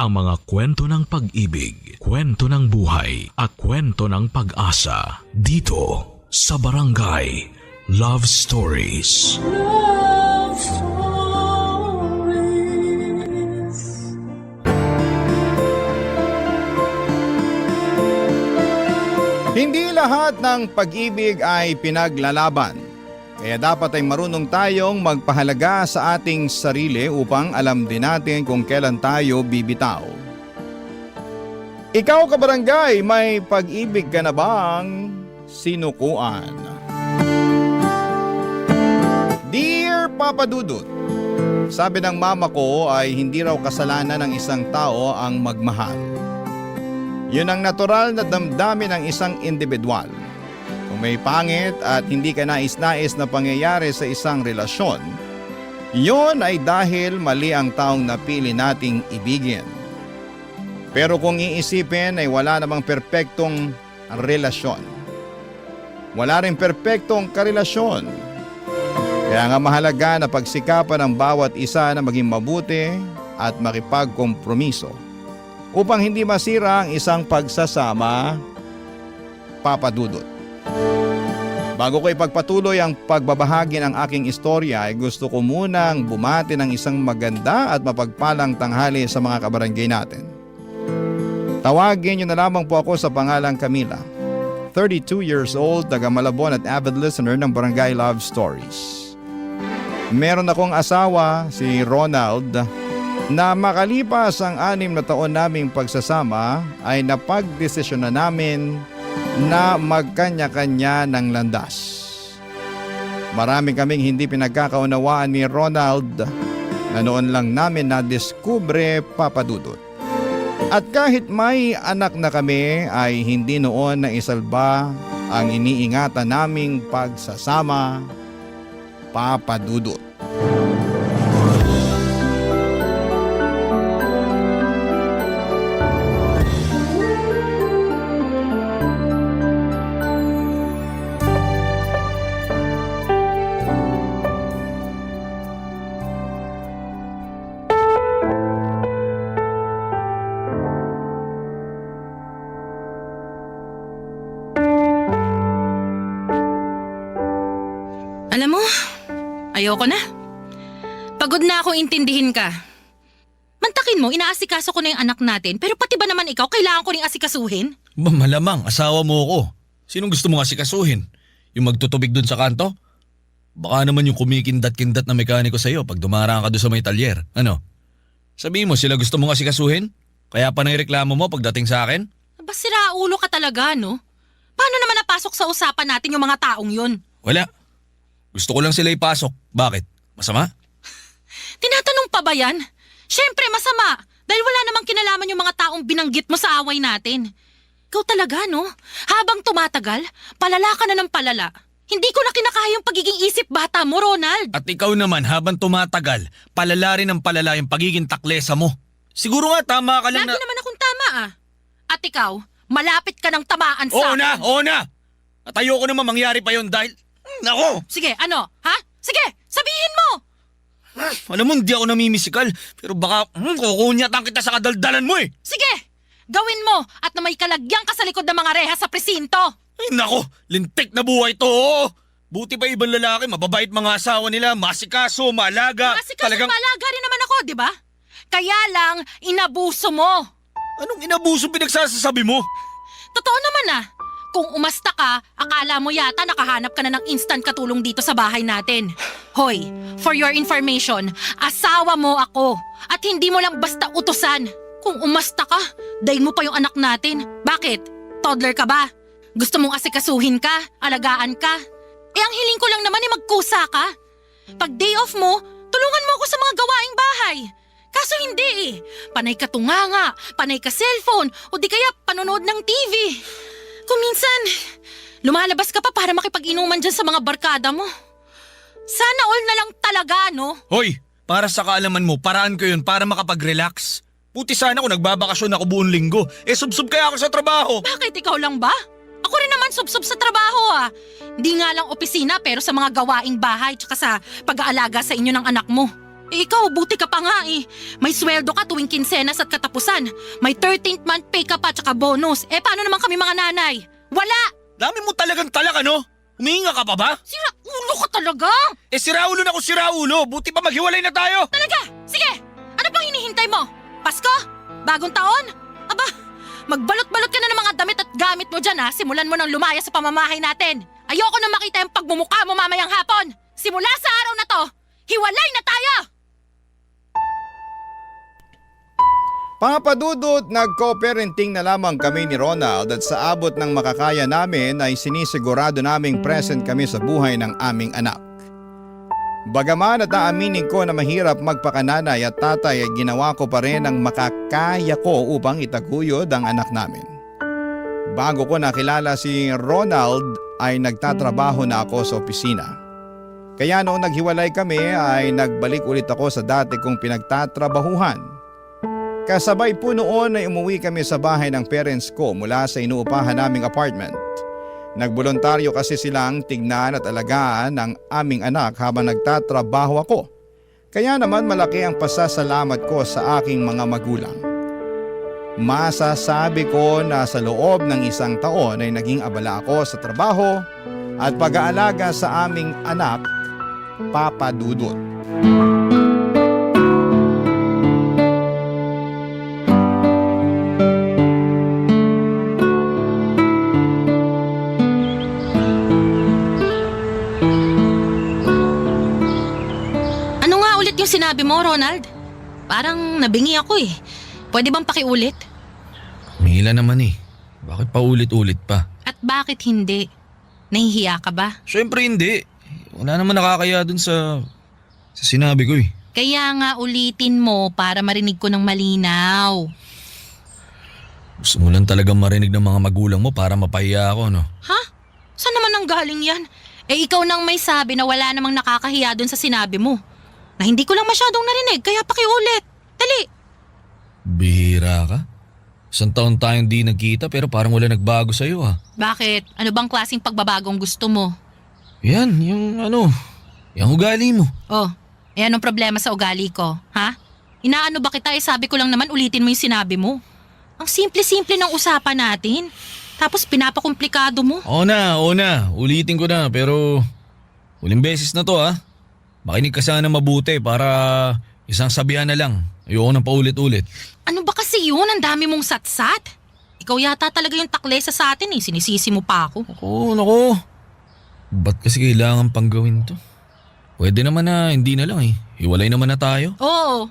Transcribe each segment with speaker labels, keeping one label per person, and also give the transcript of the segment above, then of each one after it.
Speaker 1: ang mga kwento ng pag-ibig, kwento ng buhay at kwento ng pag-asa dito sa Barangay Love Stories.
Speaker 2: Love Stories.
Speaker 3: Hindi lahat ng pag-ibig ay pinaglalaban. Kaya dapat ay marunong tayong magpahalaga sa ating sarili upang alam din natin kung kailan tayo bibitaw. Ikaw kabarangay, may pag-ibig ka na bang sinukuan? Dear Papa Dudut, sabi ng mama ko ay hindi raw kasalanan ng isang tao ang magmahal. Yun ang natural na damdamin ng isang individual. Kung may pangit at hindi ka nais-nais na pangyayari sa isang relasyon, yun ay dahil mali ang taong napili nating ibigin. Pero kung iisipin ay wala namang perpektong relasyon. Wala rin perpektong karelasyon. Kaya nga mahalaga na pagsikapan ng bawat isa na maging mabuti at makipagkompromiso upang hindi masira ang isang pagsasama, Papa Dudut. Bago ko ipagpatuloy ang pagbabahagi ng aking istorya ay gusto ko munang bumati ng isang maganda at mapagpalang tanghali sa mga kabarangay natin. Tawagin niyo na lamang po ako sa pangalang Camila, 32 years old, taga Malabon at avid listener ng Barangay Love Stories. Meron akong asawa, si Ronald, na makalipas ang 6 na taon naming pagsasama ay napagdesisyon na namin na magkanya-kanya ng landas. Marami kaming hindi pinagkakaunawaan ni Ronald na noon lang namin na-diskubre, Papa Dudut. At kahit may anak na kami ay hindi noon na isalba ang iniingatan naming pagsasama, Papa Dudut.
Speaker 4: Alam mo, ayoko na. Pagod na akong intindihin ka. Mantakin mo, inaasikaso ko na yung anak natin, pero pati ba naman ikaw, kailangan ko ring asikasuhin?
Speaker 5: Malamang, asawa mo ako. Sinong gusto mong asikasuhin? Yung magtutubig dun sa kanto? Baka naman yung kumikindat-kindat na mekaniko sa'yo pag dumaraan ka doon sa may talyer. Ano? Sabihin mo sila gusto mong asikasuhin? Kaya pa naireklamo mo pagdating sa akin?
Speaker 4: Aba, sira ulo ka talaga, no? Paano naman napasok sa usapan natin yung mga taong yun?
Speaker 5: Wala. Gusto ko lang sila ipasok. Bakit? Masama?
Speaker 4: Tinatanong pa ba yan? Siyempre masama, dahil wala namang kinalaman yung mga taong binanggit mo sa away natin. Ikaw talaga, no? Habang tumatagal, palala ka na ng palala. Hindi ko na kinakaya yung pagiging isip bata mo, Ronald.
Speaker 5: At ikaw naman habang tumatagal, palala rin ang palala yung pagiging taklesa mo. Siguro nga tama ka lang
Speaker 4: Lagi
Speaker 5: na...
Speaker 4: naman akong tama ah. At ikaw, malapit ka ng tamaan sa...
Speaker 5: Oo na! At ayoko naman mangyari pa yon dahil... Nako!
Speaker 4: Sige, ano? Ha? Sige, sabihin mo!
Speaker 5: Alam mo, hindi ako namimisikal. Pero baka kukunyatan kita sa kadaldalan mo eh.
Speaker 4: Sige, gawin mo at na may kalagyan ka sa likod ng mga rehas sa presinto.
Speaker 5: Ay nako, lintik na buhay to. Oo. Buti pa ibang lalaki, mababait mga asawa nila, masikaso, maalaga.
Speaker 4: Masikaso malaga rin naman ako, di ba? Kaya lang, inabuso mo.
Speaker 5: Anong inabuso pinagsasasabi mo?
Speaker 4: Totoo naman ah. Kung umasta ka, akala mo yata nakahanap ka na ng instant katulong dito sa bahay natin. Hoy, for your information, asawa mo ako at hindi mo lang basta utusan. Kung umasta ka, dahin mo pa yung anak natin. Bakit? Toddler ka ba? Gusto mong asikasuhin ka? Alagaan ka? Eh ang hiling ko lang naman ay magkusa ka. Pag day off mo, tulungan mo ako sa mga gawaing bahay. Kaso hindi eh. Panay ka tunganga, panay ka cellphone, o di kaya panonood ng TV. Kung minsan, lumalabas ka pa para makipag-inuman dyan sa mga barkada mo. Sana all na lang talaga, no?
Speaker 5: Hoy, para sa kaalaman mo, paraan ko yun para makapag-relax. Puti sana kung nagbabakasyon ako buong linggo. Eh subsub kaya ako sa trabaho.
Speaker 4: Bakit ikaw lang ba? Ako rin naman subsob sa trabaho ah. Hindi nga lang opisina pero sa mga gawaing bahay tsaka sa pag-aalaga sa inyo ng anak mo. Eh, ikaw, buti ka pa nga eh. May sweldo ka tuwing kinsenas at katapusan. May 13th month pay ka pa tsaka bonus. Eh paano naman kami mga nanay? Wala!
Speaker 5: Dami mo talagang talak ano? Humihinga ka pa ba?
Speaker 4: Sira ulo ka talaga!
Speaker 5: Eh siraulo na kung siraulo. Buti pa maghiwalay na tayo.
Speaker 4: Talaga! Sige! Ano pang hinihintay mo? Pasko? Bagong taon? Aba, magbalot-balot ka na ng mga damit at gamit mo dyan ha. Simulan mo nang lumaya sa pamamahay natin. Ayoko na makita yung pagmumukha mo mamayang hapon. Simula sa araw na to, hiwalay na tayo!
Speaker 3: Papa Dudut, nag-co-parenting na lamang kami ni Ronald at sa abot ng makakaya namin ay sinisigurado naming present kami sa buhay ng aming anak. Bagaman at aaminin ko na mahirap magpakananay at tatay ay ginawa ko pa rin ang makakaya ko upang itaguyod ang anak namin. Bago ko nakilala si Ronald ay nagtatrabaho na ako sa opisina. Kaya noong naghiwalay kami ay nagbalik ulit ako sa dati kong pinagtatrabahuhan. Kasabay po noon ay umuwi kami sa bahay ng parents ko mula sa inuupahan naming apartment. Nagboluntaryo kasi silang tignan at alagaan ang aming anak habang nagtatrabaho ako. Kaya naman malaki ang pasasalamat ko sa aking mga magulang. Masasabi ko na sa loob ng 1 taon ay naging abala ako sa trabaho at pag-aalaga sa aming anak, Papa Dudut.
Speaker 4: Yung sinabi mo, Ronald? Parang nabingi ako eh. Pwede bang pakiulit?
Speaker 5: Mila naman eh. Bakit pa ulit-ulit pa?
Speaker 4: At bakit hindi? Nahihiya ka ba?
Speaker 5: Siyempre hindi. Wala naman nakakaya dun sa sinabi ko eh.
Speaker 4: Kaya nga ulitin mo para marinig ko ng malinaw.
Speaker 5: Gusto mo lang talagang marinig ng mga magulang mo para mapahiya ako, no?
Speaker 4: Ha? Saan naman ang galing yan? Eh ikaw nang may sabi na wala namang nakakahiya dun sa sinabi mo. Na hindi ko lang masyadong narinig, kaya pakiulit. Dali!
Speaker 5: Bihira ka? 1 taon tayong di nagkita pero parang wala nagbago sa'yo ah.
Speaker 4: Bakit? Ano bang klaseng pagbabagong gusto mo?
Speaker 5: Yan, yung ugali mo.
Speaker 4: Oh, eh anong problema sa ugali ko? Ha? Inaano ba kita eh, sabi ko lang naman ulitin mo yung sinabi mo. Ang simple-simple ng usapan natin. Tapos pinapakomplikado mo.
Speaker 5: Oo na. Ulitin ko na pero huling beses na to ah. Makinig ka sana mabuti para isang sabihan na lang. Ayoko nang paulit-ulit.
Speaker 4: Ano ba kasi yun? Ang dami mong satsat. Ikaw yata talaga yung taklesa sa atin eh. Sinisisi mo pa ako.
Speaker 5: Naku. Ba't kasi kailangan pang gawin to? Pwede naman na hindi na lang eh. Hiwalay naman na tayo.
Speaker 4: Oo.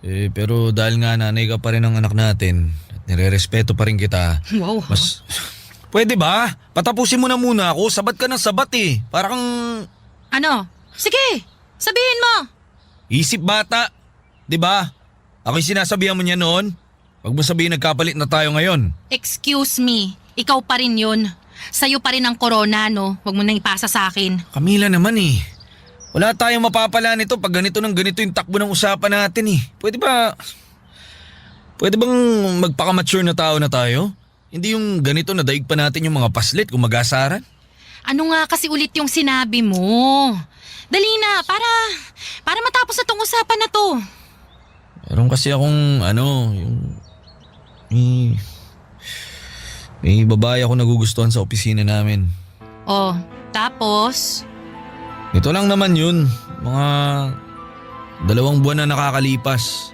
Speaker 5: Eh pero dahil nga nanay ka pa rin ng anak natin at nirerespeto pa rin kita.
Speaker 4: Wow.
Speaker 5: Mas pwede ba? Patapusin mo na muna ako. Sabat ka ng sabat eh. Para kang
Speaker 4: Ano? Sige, sabihin mo.
Speaker 5: isip bata. 'Di ba? Ako yung sinasabihan mo niya noon. Huwag mo sabihin nagkapalit na tayo ngayon.
Speaker 4: Excuse me, ikaw pa rin yun. Sa'yo pa rin ang corona, no? Huwag mo nang ipasa sa akin.
Speaker 5: Camila naman eh. Wala tayong mapapala nito pag ganito yung takbo ng usapan natin eh. Pwede bang magpaka-mature na tao na tayo? Hindi yung ganito na daig pa natin yung mga paslit kung mag-asaran?
Speaker 4: Ano nga kasi ulit yung sinabi mo? Dali na, para matapos na tong usapan na to.
Speaker 5: Meron kasi akong may babae ako nagugustuhan sa opisina namin.
Speaker 4: Oh, tapos?
Speaker 5: Ito lang naman yun. Mga 2 buwan na nakakalipas.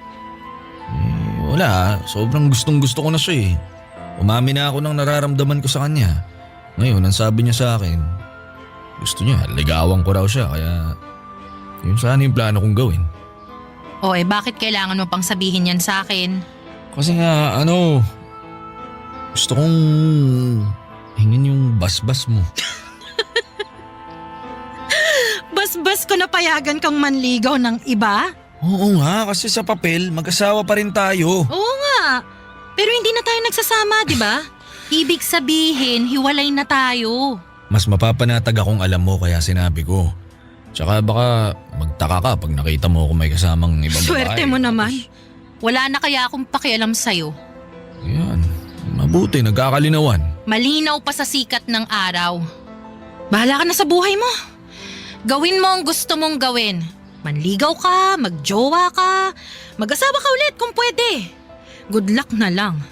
Speaker 5: Wala, sobrang gustong gusto ko na siya eh. Umamin na ako ng nararamdaman ko sa kanya. Ngayon, ang sabi niya sa akin, gusto niya, ligawan ko raw siya kaya yun sana yung plano kong gawin.
Speaker 4: Oh, bakit kailangan mo pang sabihin yan sa akin?
Speaker 5: Kasi nga, gusto kong hingin yung basbas mo.
Speaker 4: Basbas ko napayagan kang manligaw ng iba?
Speaker 5: Oo nga, kasi sa papel, mag-asawa pa rin tayo.
Speaker 4: Oo nga, pero hindi na tayo nagsasama, di ba? Ibig sabihin, hiwalay na tayo.
Speaker 5: Mas mapapanatag akong alam mo kaya sinabi ko. Tsaka baka magtaka ka pag nakita mo kung may kasamang ibang babae.
Speaker 4: Swerte mo naman. Wala na kaya akong pakialam sa'yo.
Speaker 5: Yan, mabuti, nagkakalinawan.
Speaker 4: Malinaw pa sa sikat ng araw. Bahala ka na sa buhay mo. Gawin mo ang gusto mong gawin. Manligaw ka, magjowa ka, mag-asawa ka ulit kung pwede. Good luck na lang.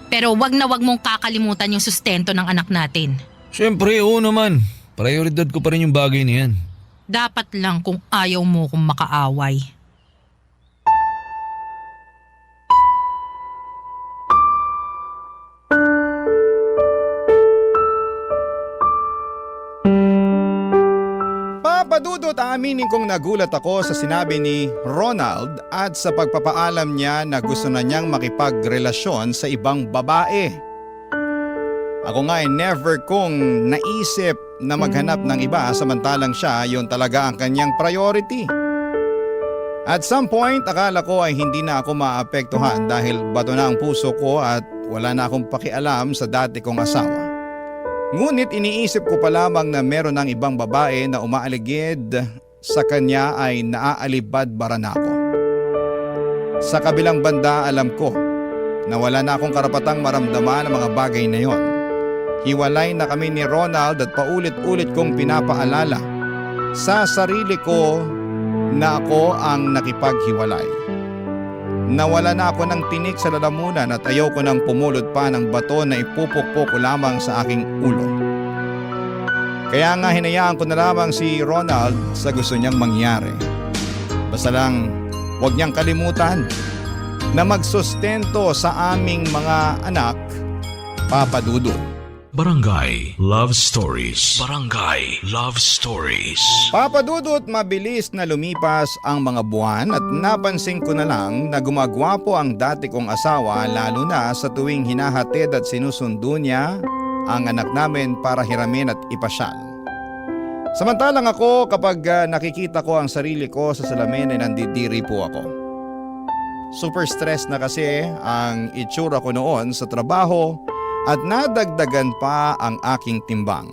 Speaker 4: Pero wag na wag mong kakalimutan yung sustento ng anak natin.
Speaker 5: Siyempre, oo naman. Prioridad ko pa rin yung bagay na yan.
Speaker 4: Dapat lang kung ayaw mo kung makaaway.
Speaker 3: Papadudot, aminin kong nagulat ako sa sinabi ni Ronald at sa pagpapaalam niya na gusto na niyang makipagrelasyon sa ibang babae. Ako nga ay never kong naisip na maghanap ng iba samantalang siya yun talaga ang kanyang priority. At some point akala ko ay hindi na ako maapektuhan dahil bato na ang puso ko at wala na akong pakialam sa dati kong asawa. Ngunit iniisip ko pa lamang na meron ng ibang babae na umaaligid sa kanya ay naaalibad-bara na ako. Sa kabilang banda alam ko na wala na akong karapatang maramdaman ang mga bagay na yon. Hiwalay na kami ni Ronald at paulit-ulit kong pinapaalala sa sarili ko na ako ang nakipaghiwalay. Nawala na ako ng tinik sa lalamunan at ayaw ko nang pumulot pa ng bato na ipupukpok ko lamang sa aking ulo. Kaya nga hinayaan ko na lamang si Ronald sa gusto niyang mangyari. Basta lang huwag niyang kalimutan na magsustento sa aming mga anak, Papa Dudut.
Speaker 1: Barangay Love Stories. Barangay Love Stories.
Speaker 3: Papa Dudut, mabilis na lumipas ang mga buwan at napansin ko na lang na gumagwapo ang dati kong asawa lalo na sa tuwing hinahatid at sinusundo niya ang anak namin para hiramin at ipasyal. Samantalang ako kapag nakikita ko ang sarili ko sa salamin ay nandidiri po ako. Super stress na kasi ang itsura ko noon sa trabaho at nadagdagan pa ang aking timbang.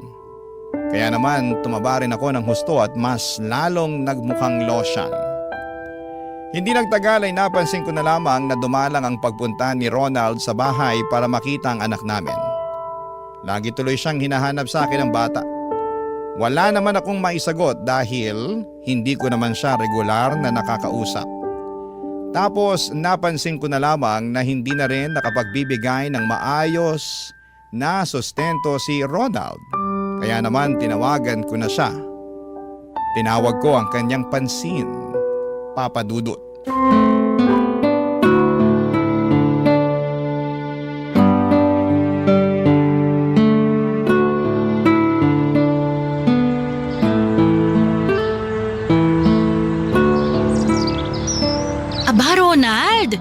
Speaker 3: Kaya naman tumaba rin ako ng husto at mas lalong nagmukhang losyang. Hindi nagtagal ay napansin ko na lamang na dumalang ang pagpunta ni Ronald sa bahay para makita ang anak namin. Lagi tuloy siyang hinahanap sa akin ng bata. Wala naman akong maisagot dahil hindi ko naman siya regular na nakakausap. Tapos napansin ko na lamang na hindi na rin nakapagbibigay ng maayos na sustento si Ronald. Kaya naman tinawagan ko na siya. Tinawag ko ang kanyang pansin, Papa Dudut.
Speaker 4: Aba, Ronald!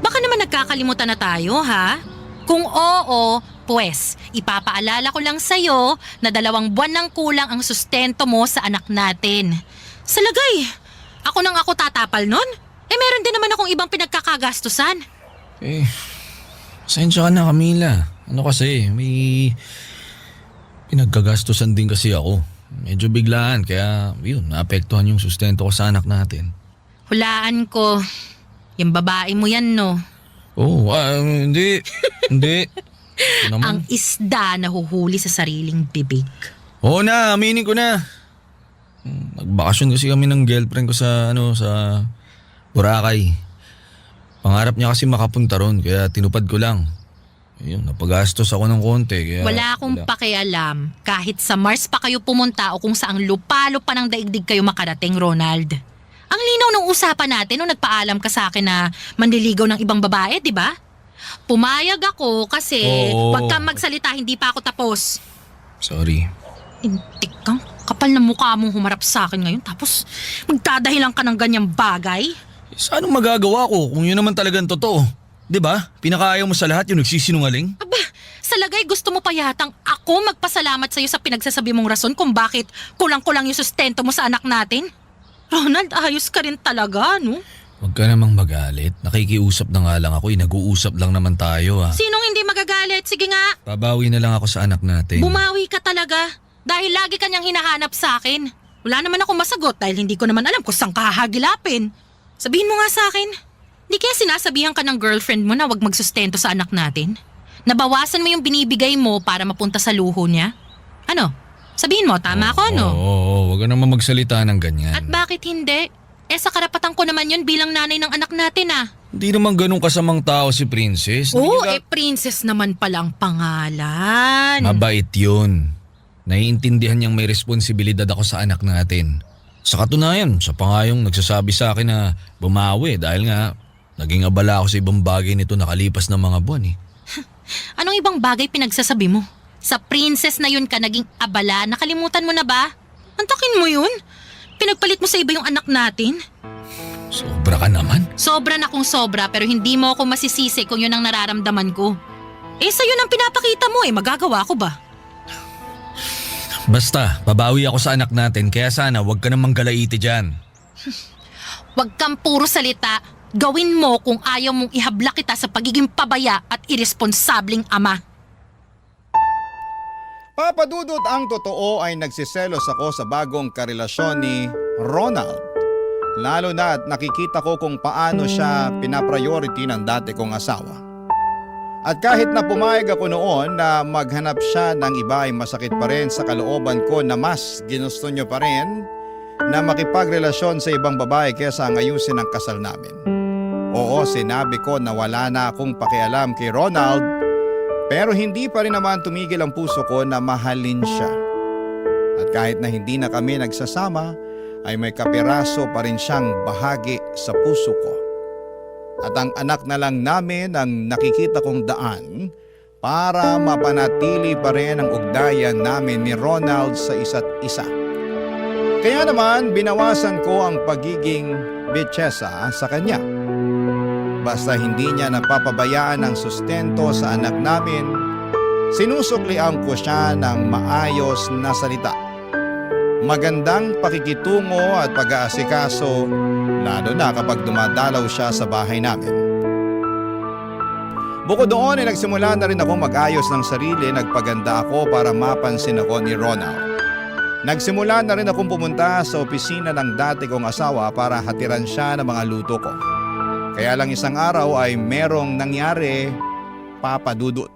Speaker 4: Baka naman nagkakalimutan na tayo, ha? Kung oo, pues, ipapaalala ko lang sa'yo na 2 buwan ng kulang ang sustento mo sa anak natin. Sa lagay, ako nang ako tatapal nun? Meron din naman akong ibang pinagkakagastusan.
Speaker 5: Pasensya ka na, Camila. Ano kasi, may pinagkagastusan din kasi ako. Medyo biglaan, kaya yun, naapektuhan yung sustento ko sa anak natin.
Speaker 4: Hulaan ko. Yung babae mo yan, no?
Speaker 5: Oh, hindi. Hindi. Ito naman.
Speaker 4: Ang isda na huhuli sa sariling bibig.
Speaker 5: Oo na, aminin ko na. Nagbakasyon kasi kami ng girlfriend ko sa Boracay. Pangarap niya kasi makapunta ron, kaya tinupad ko lang. Ayun, napagastos ako ng konti. Kaya
Speaker 4: Wala akong pakialam kahit sa Mars pa kayo pumunta o kung saang lupalo pa ng daigdig kayo makarating, Ronald. Ang linaw ng usapan natin nung nagpaalam ka sa akin na manliligaw ng ibang babae, di ba? Pumayag ako kasi
Speaker 5: Oo.
Speaker 4: wag kang magsalita, hindi pa ako tapos.
Speaker 5: Sorry.
Speaker 4: Intik kang kapal na mukha mong humarap sa akin ngayon tapos magdadahilan ka ng ganyang bagay.
Speaker 5: Saan magagawa ko kung yun naman talagang totoo? Di ba? Pinakaayaw mo sa lahat yung nagsisinungaling?
Speaker 4: Aba, sa lagay gusto mo pa yatang ako magpasalamat sa'yo sa pinagsasabi mong rason kung bakit kulang-kulang yung sustento mo sa anak natin? Ronald, ayos ka rin talaga, no?
Speaker 5: Huwag ka namang magalit. Nakikiusap na nga lang ako. Nag-uusap lang naman tayo, ha.
Speaker 4: Sinong hindi magagalit? Sige nga,
Speaker 5: Babawi na lang ako sa anak natin.
Speaker 4: bumawi ka talaga. Dahil lagi ka niyang hinahanap sa akin. Wala naman ako masagot dahil hindi ko naman alam kung saan ka hahagilapin. Sabihin mo nga sa akin, di kaya sinasabihan ka ng girlfriend mo na wag magsustento sa anak natin? Nabawasan mo yung binibigay mo para mapunta sa luho niya? Ano? Sabihin mo, tama ako, no?
Speaker 5: Oo, huwag ka naman magsalita ng ganyan.
Speaker 4: At bakit hindi? Sa karapatan ko naman yun bilang nanay ng anak natin ah.
Speaker 5: Hindi naman ganun kasamang tao si Princess.
Speaker 4: Oo,
Speaker 5: Nakikita-
Speaker 4: princess naman palang pangalan.
Speaker 5: Mabait yun. Naiintindihan niyang may responsibilidad ako sa anak natin. Sa katunayan, siya pa nga yung nagsasabi sa akin na bumawi dahil nga naging abala ako sa ibang bagay nito nakalipas ng mga buwan eh.
Speaker 4: Anong ibang bagay pinagsasabi mo? Sa princess na yun ka naging abala, nakalimutan mo na ba? Antakin mo yun? Pinagpalit mo sa iba yung anak natin?
Speaker 5: Sobra ka naman.
Speaker 4: Sobra na kung sobra pero hindi mo ako masisisi kung yun ang nararamdaman ko. Sa'yo nang pinapakita mo magagawa ko ba?
Speaker 5: Basta, babawi ako sa anak natin kaya sana huwag ka namang galaiti dyan.
Speaker 4: Huwag kang puro salita. Gawin mo kung ayaw mong ihabla kita sa pagiging pabaya at irresponsabling ama.
Speaker 3: Papa Dudut, ang totoo ay nagsiselos ako sa bagong karelasyon ni Ronald. Lalo na at nakikita ko kung paano siya pinapriority ng dati kong asawa. At kahit na pumayag ako noon na maghanap siya ng iba ay masakit pa rin sa kalooban ko na mas ginusto niyo pa rin na makipagrelasyon sa ibang babae kaysa ang ayusin ang kasal namin. Oo, sinabi ko na wala na akong pakialam kay Ronald pero hindi pa rin naman tumigil ang puso ko na mahalin siya. At kahit na hindi na kami nagsasama ay may kapiraso pa rin siyang bahagi sa puso ko. At ang anak na lang namin ang nakikita kong daan para mapanatili pa rin ang ugnayan namin ni Ronald sa isa't isa. Kaya naman binawasan ko ang pagiging bitsesa sa kanya. Basta hindi niya napapabayaan ang sustento sa anak namin, sinusuklian ko siya ng maayos na salita. Magandang pakikitungo at pag-aasikaso lalo na kapag dumadalaw siya sa bahay namin. Bukod doon ay nagsimula na rin akong mag-ayos ng sarili, nagpaganda ako para mapansin ako ni Ronald. Nagsimula na rin akong pumunta sa opisina ng dati kong asawa para hatiran siya ng mga luto ko. Kaya lang isang araw ay merong nangyari, Papa Dudut.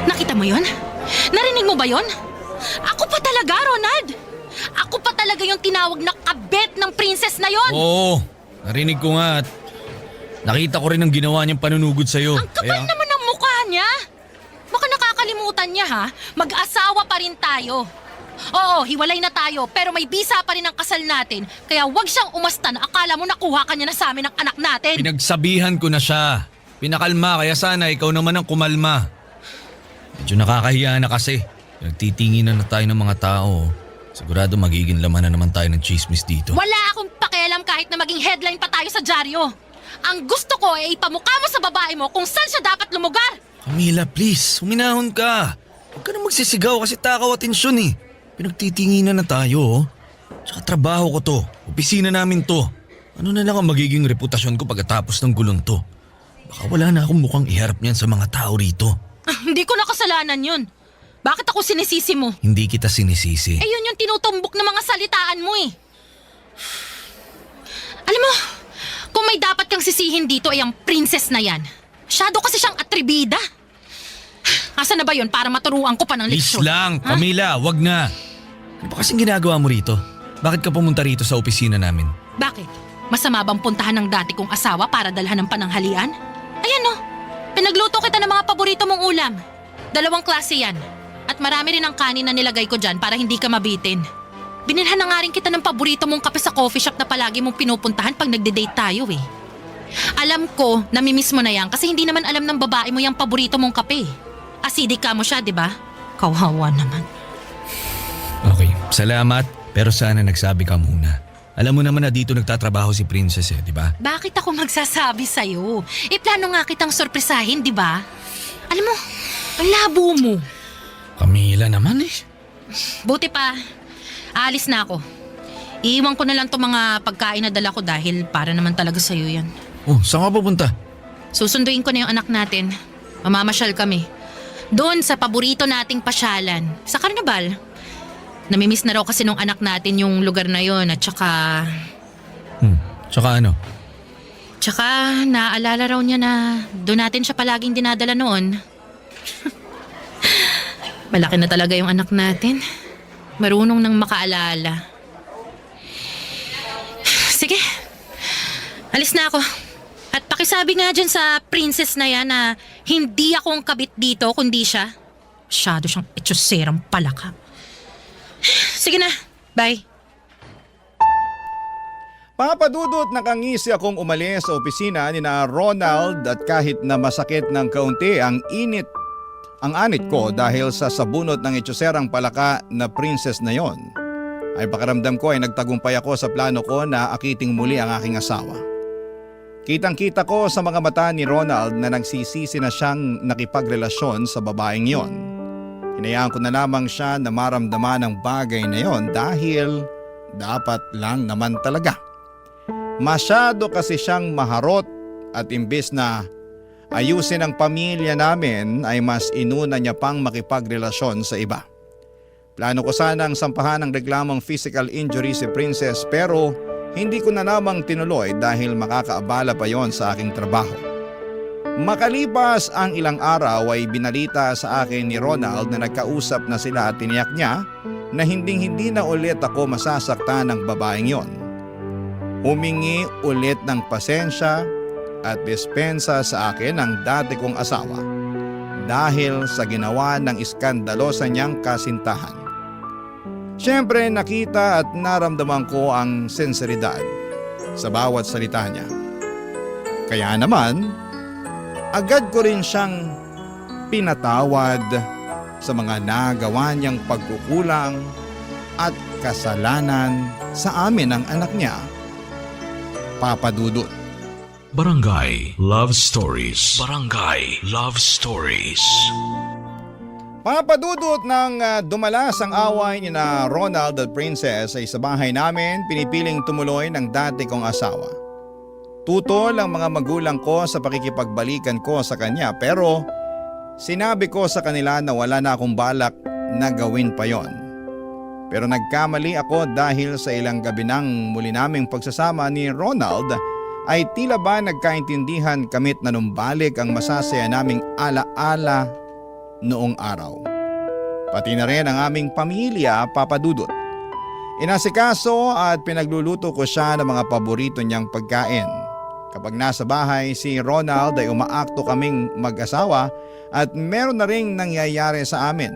Speaker 4: Nakita mo yon? Narinig mo ba yon? Ako pa talaga, Ronald! Ako pa talaga yung tinawag na kabet ng princess na yon!
Speaker 5: Oo, narinig ko nga at nakita ko rin ang ginawa niyang panunugod sa'yo.
Speaker 4: Ang kapal naman ng mukha niya! Baka nakakalimutan niya ha, mag-asawa pa rin tayo. Oo, hiwalay na tayo pero may bisa pa rin ang kasal natin kaya wag siyang umasta na akala mo nakuha ka niya na sa amin ng anak natin.
Speaker 5: Pinagsabihan ko na siya. Pinakalma kaya sana ikaw naman ang kumalma. Medyo nakakahiya na kasi. Nagtitinginan na tayo ng mga tao. Sigurado magiging laman na naman tayo ng chismis dito.
Speaker 4: Wala akong pakialam kahit na maging headline pa tayo sa dyaryo. Ang gusto ko ay ipamukha mo sa babae mo kung saan siya dapat lumugar.
Speaker 5: Camila, please. Huminahon ka. Huwag ka na magsisigaw kasi takaw atensyon eh. Pinagtitinginan na tayo oh. Tsaka trabaho ko to. Opisina namin to. Ano na lang ang magiging reputasyon ko pagkatapos ng gulong to? Baka wala na akong mukhang iharap niyan sa mga tao rito.
Speaker 4: Hindi ko na kasalanan yun. Bakit ako sinisisi mo?
Speaker 5: Hindi kita sinisisi.
Speaker 4: Yun yung tinutumbok ng mga salitaan mo eh. Alam mo, kung may dapat kang sisihin dito ay ang princess na yan. Masyado kasi siyang atribida. Asa na ba yun para maturuan ko pa ng
Speaker 5: Please
Speaker 4: leksyon?
Speaker 5: lang,
Speaker 4: Ha?
Speaker 5: Camila, wag na. Ano ba kasing ginagawa mo rito? Bakit ka pumunta rito sa opisina namin?
Speaker 4: Bakit? Masama bang puntahan ng dati kong asawa para dalhan ng pananghalian? Ayan no, pinagluto kita ng mga paborito mong ulam. 2 klase yan. At marami rin ang kanin na nilagay ko dyan para hindi ka mabitin. Binilhan na nga rin kita ng paborito mong kape sa coffee shop na palagi mong pinupuntahan pag nagde-date tayo eh. Alam ko, namimiss mo na yan kasi hindi naman alam ng babae mo yung paborito mong kape. Acidic ka mo siya, di ba? Kawawa naman.
Speaker 5: Okay, salamat. Pero sana nagsabi ka muna. Alam mo naman na dito nagtatrabaho si Princess di ba?
Speaker 4: Bakit ako magsasabi sa'yo? Plano nga kitang sorpresahin, di ba? Alam mo, ang labo mo.
Speaker 5: Camila naman eh.
Speaker 4: Buti pa, aalis na ako. Iiwan ko na lang itong mga pagkain na dala ko dahil para naman talaga sa'yo yan.
Speaker 5: Oh, saan ka pupunta?
Speaker 4: Susunduin ko na yung anak natin. Mamamasyal kami. Doon sa paborito nating pasyalan. Sa Carnival. Namimiss na raw kasi nung anak natin yung lugar na yon at saka...
Speaker 5: Tsaka ano?
Speaker 4: Tsaka naaalala raw niya na doon natin siya palaging dinadala noon. Malaki na talaga yung anak natin. Marunong nang makaalala. Sige, alis na ako. At pakisabi nga dyan sa princess na yan na hindi ako ang kabit dito kundi siya. Masyado siyang etyoserang palaka. Sige na, bye.
Speaker 3: Papadudot nakangisi akong umalis sa opisina ni na Ronald at kahit na masakit ng kaunti ang anit ko dahil sa sabunot ng etyoserang palaka na princess na yon, ay pakiramdam ko ay nagtagumpay ako sa plano ko na akiting muli ang aking asawa. Kitang-kita ko sa mga mata ni Ronald na nagsisisi na siyang nakipagrelasyon sa babaeng yon. Hinayaan ko na lamang siya na maramdaman ang bagay na yon dahil dapat lang naman talaga. Masyado kasi siyang maharot at imbes na ayusin ang pamilya namin ay mas inuna niya pang makipagrelasyon sa iba. Plano ko sanang sampahan ng reklamong physical injury si Princess pero hindi ko na lamang tinuloy dahil makakaabala pa yon sa aking trabaho. Makalipas ang ilang araw ay binalita sa akin ni Ronald na nagkausap na sila at tiniyak niya na hindi na ulit ako masasaktan ng babaeng yon. Humingi ulit ng pasensya at dispensa sa akin ang dati kong asawa dahil sa ginawa ng iskandalosa niyang kasintahan. Siyempre nakita at naramdaman ko ang sinseridad sa bawat salita niya. Kaya naman, agad ko rin siyang pinatawad sa mga nagawa niyang pagkukulang at kasalanan sa amin ng anak niya. Papadudot.
Speaker 1: Barangay Love Stories. Barangay Love Stories.
Speaker 3: Papadudot ng dumalas ang away ni na Ronald at Princess ay sa bahay namin pinipiling tumuloy ng dati kong asawa. Tutol ang mga magulang ko sa pakikipagbalikan ko sa kanya pero sinabi ko sa kanila na wala na akong balak na gawin pa yon. Pero nagkamali ako dahil sa ilang gabi ng muli naming pagsasama ni Ronald ay tila ba nagkaintindihan kamit na numbalik ang masasaya naming alaala noong araw. Pati na rin ang aming pamilya, Papadudot. Inasikaso at pinagluluto ko siya ng mga paborito niyang pagkain. Kapag nasa bahay si Ronald ay umaakto kaming mag-asawa at meron na ring nangyayari sa amin.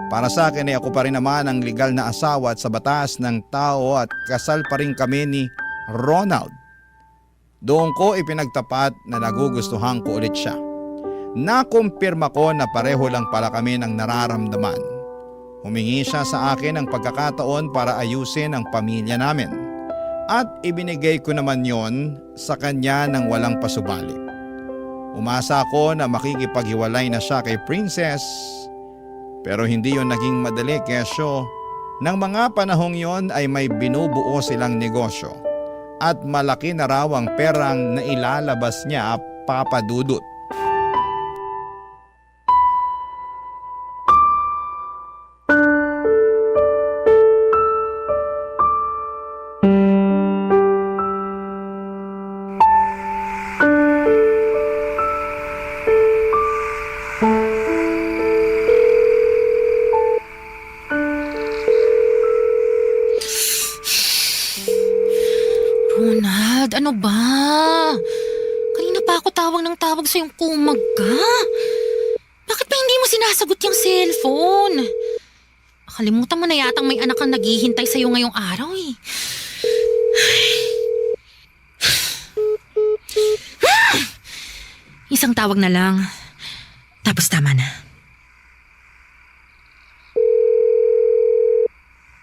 Speaker 3: Para sa akin ay ako pa rin naman ang legal na asawa at sa batas ng tao at kasal pa rin kami ni Ronald. Doon ko ipinagtapat na nagugustuhan ko ulit siya. Nakumpirma ko na pareho lang pala kami ng nararamdaman. Humingi siya sa akin ng pagkakataon para ayusin ang pamilya namin. At ibinigay ko naman yon sa kanya ng walang pasubali. Umasa ako na makikipaghiwalay na siya kay Princess. Pero hindi yon naging madali kesyo nang mga panahong yon ay may binubuo silang negosyo. At malaki na raw ang perang na ilalabas niya, Papadudot.
Speaker 4: Ronald, ano ba? Kanina pa ako tawag ng tawag sa yung kumag ka. Bakit pa hindi mo sinasagot yung cellphone? Nakalimutan mo na yatang may anak kang naghihintay sa'yo ngayong araw eh. Isang tawag na lang. Tapos tama na.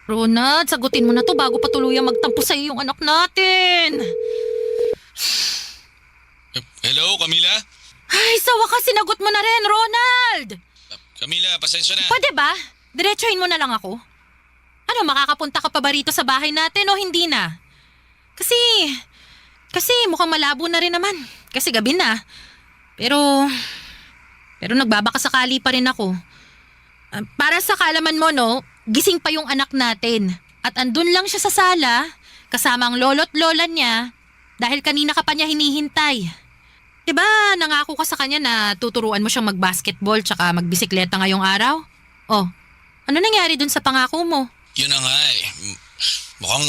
Speaker 4: Ronald, sagutin mo na to bago pa tuluyang magtampo sa'yo yung anak natin.
Speaker 5: Hello, Camila?
Speaker 4: Ay, sa wakas sinagot mo na rin, Ronald!
Speaker 5: Camila, pasensya na.
Speaker 4: Pwede ba? Diretsuhin mo na lang ako. Ano, makakapunta ka pa ba rito sa bahay natin o hindi na? Kasi mukhang malabo na rin naman. Kasi gabi na. Pero nagbabakasakali pa rin ako. Para sa kaalaman mo, no, gising pa yung anak natin. At andun lang siya sa sala, kasama ang lolo't lola niya, Dahil kanina ka pa niya hinihintay. Diba nangako ka sa kanya na tuturuan mo siyang mag-basketball tsaka magbisikleta ngayong araw? Oh, ano nangyari dun sa pangako mo?
Speaker 5: Yun na nga eh. Mukhang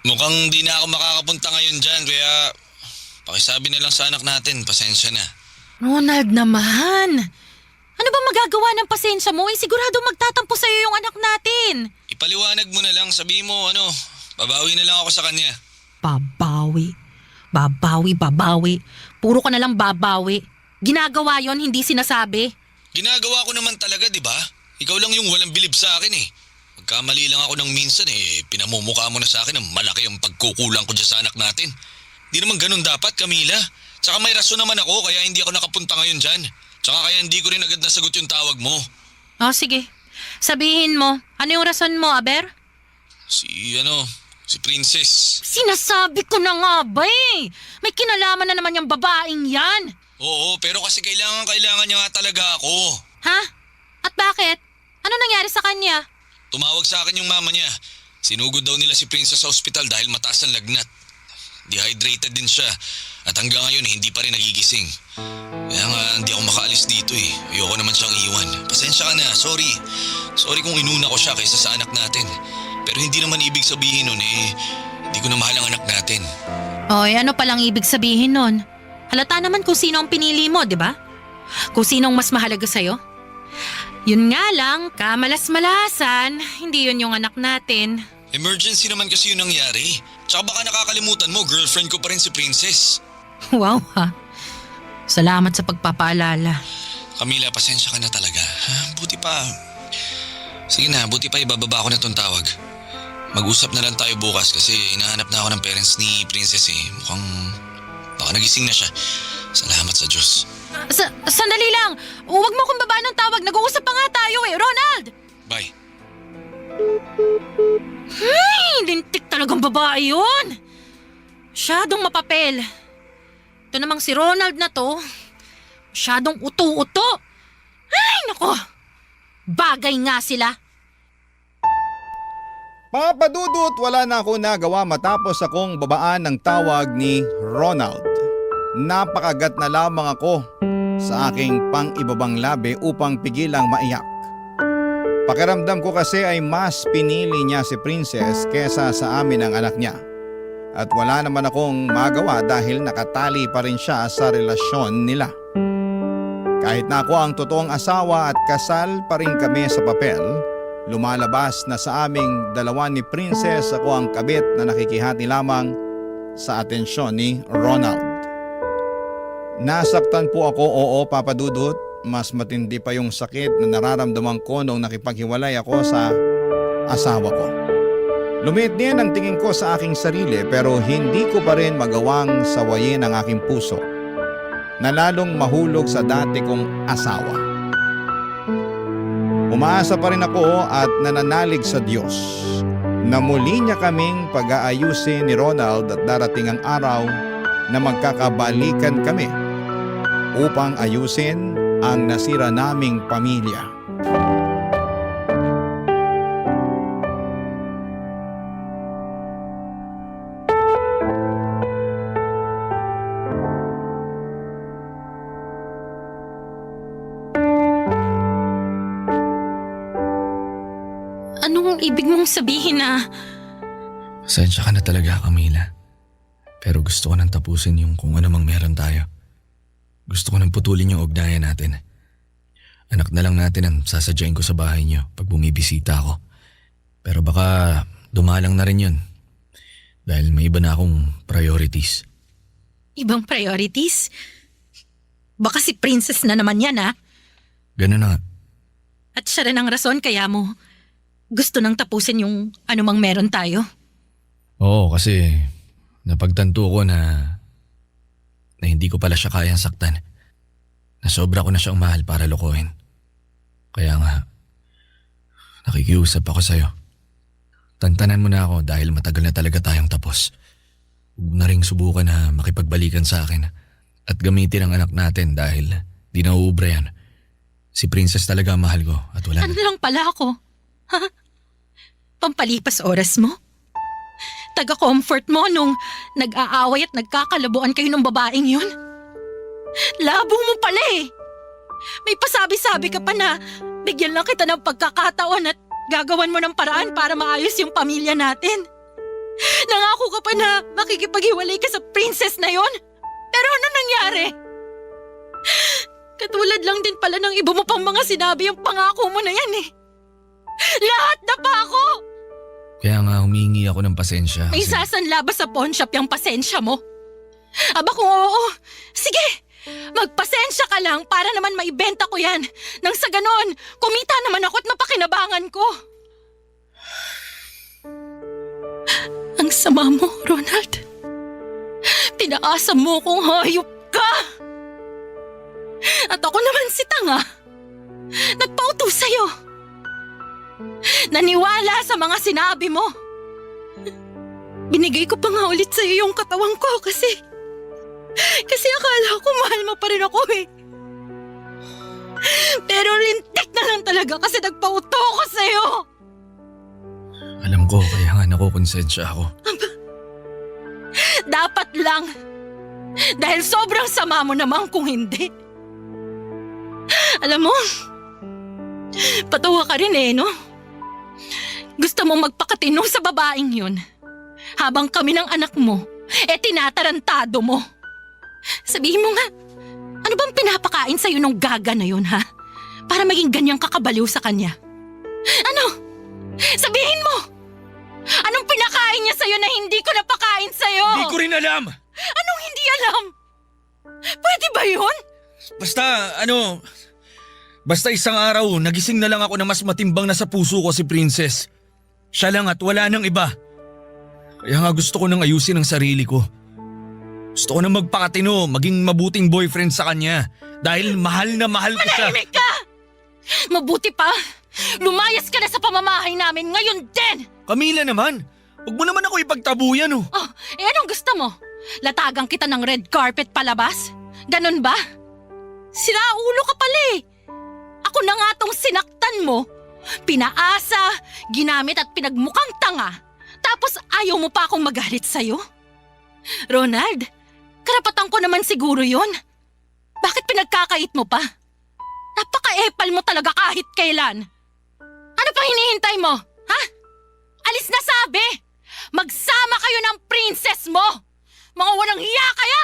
Speaker 5: mukhang di na ako makakapunta ngayon dyan kaya pakisabi na lang sa anak natin, pasensya na.
Speaker 4: Ronald naman! Ano ba magagawa ng pasensya mo? Sigurado magtatampo sa'yo yung anak natin.
Speaker 5: Ipaliwanag mo na lang, sabi mo babawi na lang ako sa kanya.
Speaker 4: Babawi. Babawi. Puro ka na lang babawi. Ginagawa yon, hindi sinasabi.
Speaker 5: Ginagawa ko naman talaga, di ba? Ikaw lang yung walang bilib sa akin eh. Magkamali lang ako ng minsan pinamumukha mo na sa akin na malaki ang pagkukulang ko dyan sa anak natin. Di naman ganun dapat, Camila. Tsaka may rason naman ako kaya hindi ako nakapunta ngayon dyan. Tsaka kaya hindi ko rin agad nasagot yung tawag mo.
Speaker 4: Oh, sige. Sabihin mo, ano yung rason mo, Aber?
Speaker 5: Si Princess.
Speaker 4: Sinasabi ko na nga ba eh. May kinalaman na naman yung babaeng yan.
Speaker 5: Oo, pero kasi kailangan niya nga talaga ako.
Speaker 4: Ha? At bakit? Ano nangyari sa kanya?
Speaker 5: Tumawag sa akin yung mama niya. Sinugod daw nila si Princess sa ospital dahil mataas ang lagnat. Dehydrated din siya. At hanggang ngayon hindi pa rin nagigising. Kaya nga hindi ako makaalis dito eh. Ayoko naman siyang iwan. Pasensya ka na, sorry. Sorry kung inuna ko siya kaysa sa anak natin. Pero hindi naman ibig sabihin nun hindi ko na mahal ang anak natin.
Speaker 4: Oy, ano palang ibig sabihin nun? Halata naman kung sino ang pinili mo, di ba? Kung sinong mas mahalaga sa'yo. Yun nga lang, kamalas-malasan, hindi yun yung anak natin.
Speaker 5: Emergency naman kasi yun nangyari. Tsaka baka nakakalimutan mo, girlfriend ko pa rin si Princess.
Speaker 4: Wow ha. Salamat sa pagpapaalala.
Speaker 5: Camila, pasensya ka na talaga. Buti pa. Sige na, buti pa ibababa ko na tong tawag. Mag-usap na lang tayo bukas kasi hinahanap na ako ng parents ni Princess eh. Mukhang baka nagising na siya. Salamat sa Diyos.
Speaker 4: Sandali lang! Huwag mo kong baba ng tawag. Nag-uusap pa nga tayo eh. Ronald!
Speaker 5: Bye.
Speaker 4: Lintik talagang babae yun. Masyadong mapapel. Ito namang si Ronald na to. Masyadong uto-uto. Ay, nako. Bagay nga sila.
Speaker 3: Papadudot, wala na ako nagawa matapos akong babaan ng tawag ni Ronald. Napakagat na lamang ako sa aking pang-ibabang labi upang pigilang maiyak. Pakiramdam ko kasi ay mas pinili niya si Princess kesa sa amin ang anak niya. At wala naman akong magawa dahil nakatali pa rin siya sa relasyon nila. Kahit na ako ang totoong asawa at kasal pa rin kami sa papel, lumalabas na sa aming dalawa ni Princess ako ang kabit na nakikihati lamang sa atensyon ni Ronald. Nasaktan po ako, oo Papadudot. Mas matindi pa yung sakit na nararamdaman ko noong nakipaghiwalay ako sa asawa ko. Lumiit din ang tingin ko sa aking sarili pero hindi ko pa rin magawang sawayin ang aking puso na lalong mahulog sa dati kong asawa. Umaasa pa rin ako at nananalig sa Diyos na muli niya kaming pag-aayusin ni Ronald at darating ang araw na magkakabalikan kami upang ayusin ang nasira naming pamilya.
Speaker 4: Anong ibig mong sabihin na...
Speaker 5: Pasensya ka na talaga, Camila. Pero gusto ko nang tapusin yung kung ano mang meron tayo. Gusto ko nang putulin yung ugnayan natin. Anak na lang natin ang sasadyain ko sa bahay niyo pag bumibisita ako. Pero baka dumalang na rin yun. Dahil may iba na akong priorities.
Speaker 4: Ibang priorities? Baka si Princess na naman yan ha?
Speaker 5: Ganun na nga.
Speaker 4: At siya rin ang rason kaya mo gusto nang tapusin yung anumang meron tayo?
Speaker 5: Oo, kasi napagtanto ko na hindi ko pala siya kayang saktan. Na sobra ko na siyang mahal para lokohin. Kaya nga, nakikiusap ako sa'yo. Tantanan mo na ako dahil matagal na talaga tayong tapos. Huwag na ring subukan na makipagbalikan sa akin at gamitin ang anak natin dahil di nauubra yan. Si Princess talaga ang mahal ko at wala
Speaker 4: Ano lang pala ako? Ha? Pampalipas oras mo? taga-comfort mo nung nag-aaway at nagkakalabuan kayo ng babaeng yun? Labo mo pala eh. May pasabi-sabi ka pa na bigyan lang kita ng pagkakataon at gagawan mo ng paraan para maayos yung pamilya natin. Nangako ka pa na makikipaghiwalay ka sa princess na yon. Pero ano nangyari? Katulad lang din pala ng iba mo pang mga sinabi yung pangako mo na yan eh. Lahat na pa ako!
Speaker 5: Kaya nga humingi ako ng pasensya.
Speaker 4: May sasanla ba sa pawn shop yung pasensya mo? Aba kung oo, sige! Magpasensya ka lang para naman maibenta ko yan. Nang sa ganon, kumita naman ako at mapakinabangan ko. Ang sama mo, Ronald. Pinaasa mo kong hayop ka. At ako naman si tanga. Nagpauto sa'yo. Naniwala sa mga sinabi mo. Binigay ko pa nga ulit sa'yo yung katawan ko kasi akala ko mahal mo pa rin ako eh. Pero rintik na lang talaga kasi nagpauto ko sa'yo.
Speaker 5: Alam ko, kaya nga nakukonsensya ako.
Speaker 4: Dapat lang. Dahil sobrang sama mo naman kung hindi. Alam mo, patawa ka rin eh, no? Gusto mong magpakatino sa babaeng yun. Habang kami ng anak mo, tinatarantado mo. Sabihin mo nga, ano bang pinapakain sa'yo nung gaga na yun, ha? Para maging ganyang kakabaliw sa kanya. Ano? Sabihin mo! Anong pinakain niya sa'yo na hindi ko napakain sa'yo?
Speaker 5: Hindi ko rin alam!
Speaker 4: Anong hindi alam? Pwede ba yun?
Speaker 5: Basta isang araw, nagising na lang ako na mas matimbang na sa puso ko si Princess. Siya lang at wala nang iba. Kaya nga gusto ko nang ayusin ang sarili ko. Gusto ko nang magpakatino, maging mabuting boyfriend sa kanya. Dahil mahal na mahal ko siya.
Speaker 4: Manahimik ka! Mabuti pa, lumayas ka na sa pamamahay namin ngayon din!
Speaker 5: Camila naman, huwag mo naman ako ipagtabuyan oh.
Speaker 4: Oh, anong gusto mo? Latagang kita ng red carpet palabas? Ganon ba? Siraulo ka pala eh. Ako na nga tong sinaktan mo. Pinaasa, ginamit at pinagmukhang tanga. Tapos ayaw mo pa akong magalit sa'yo? Ronald, karapatan ko naman siguro yon. Bakit pinagkakait mo pa? Napaka-epal mo talaga kahit kailan. Ano pang hinihintay mo? Ha? Alis na sabi! Magsama kayo ng princess mo! Mga walang hiya kayo!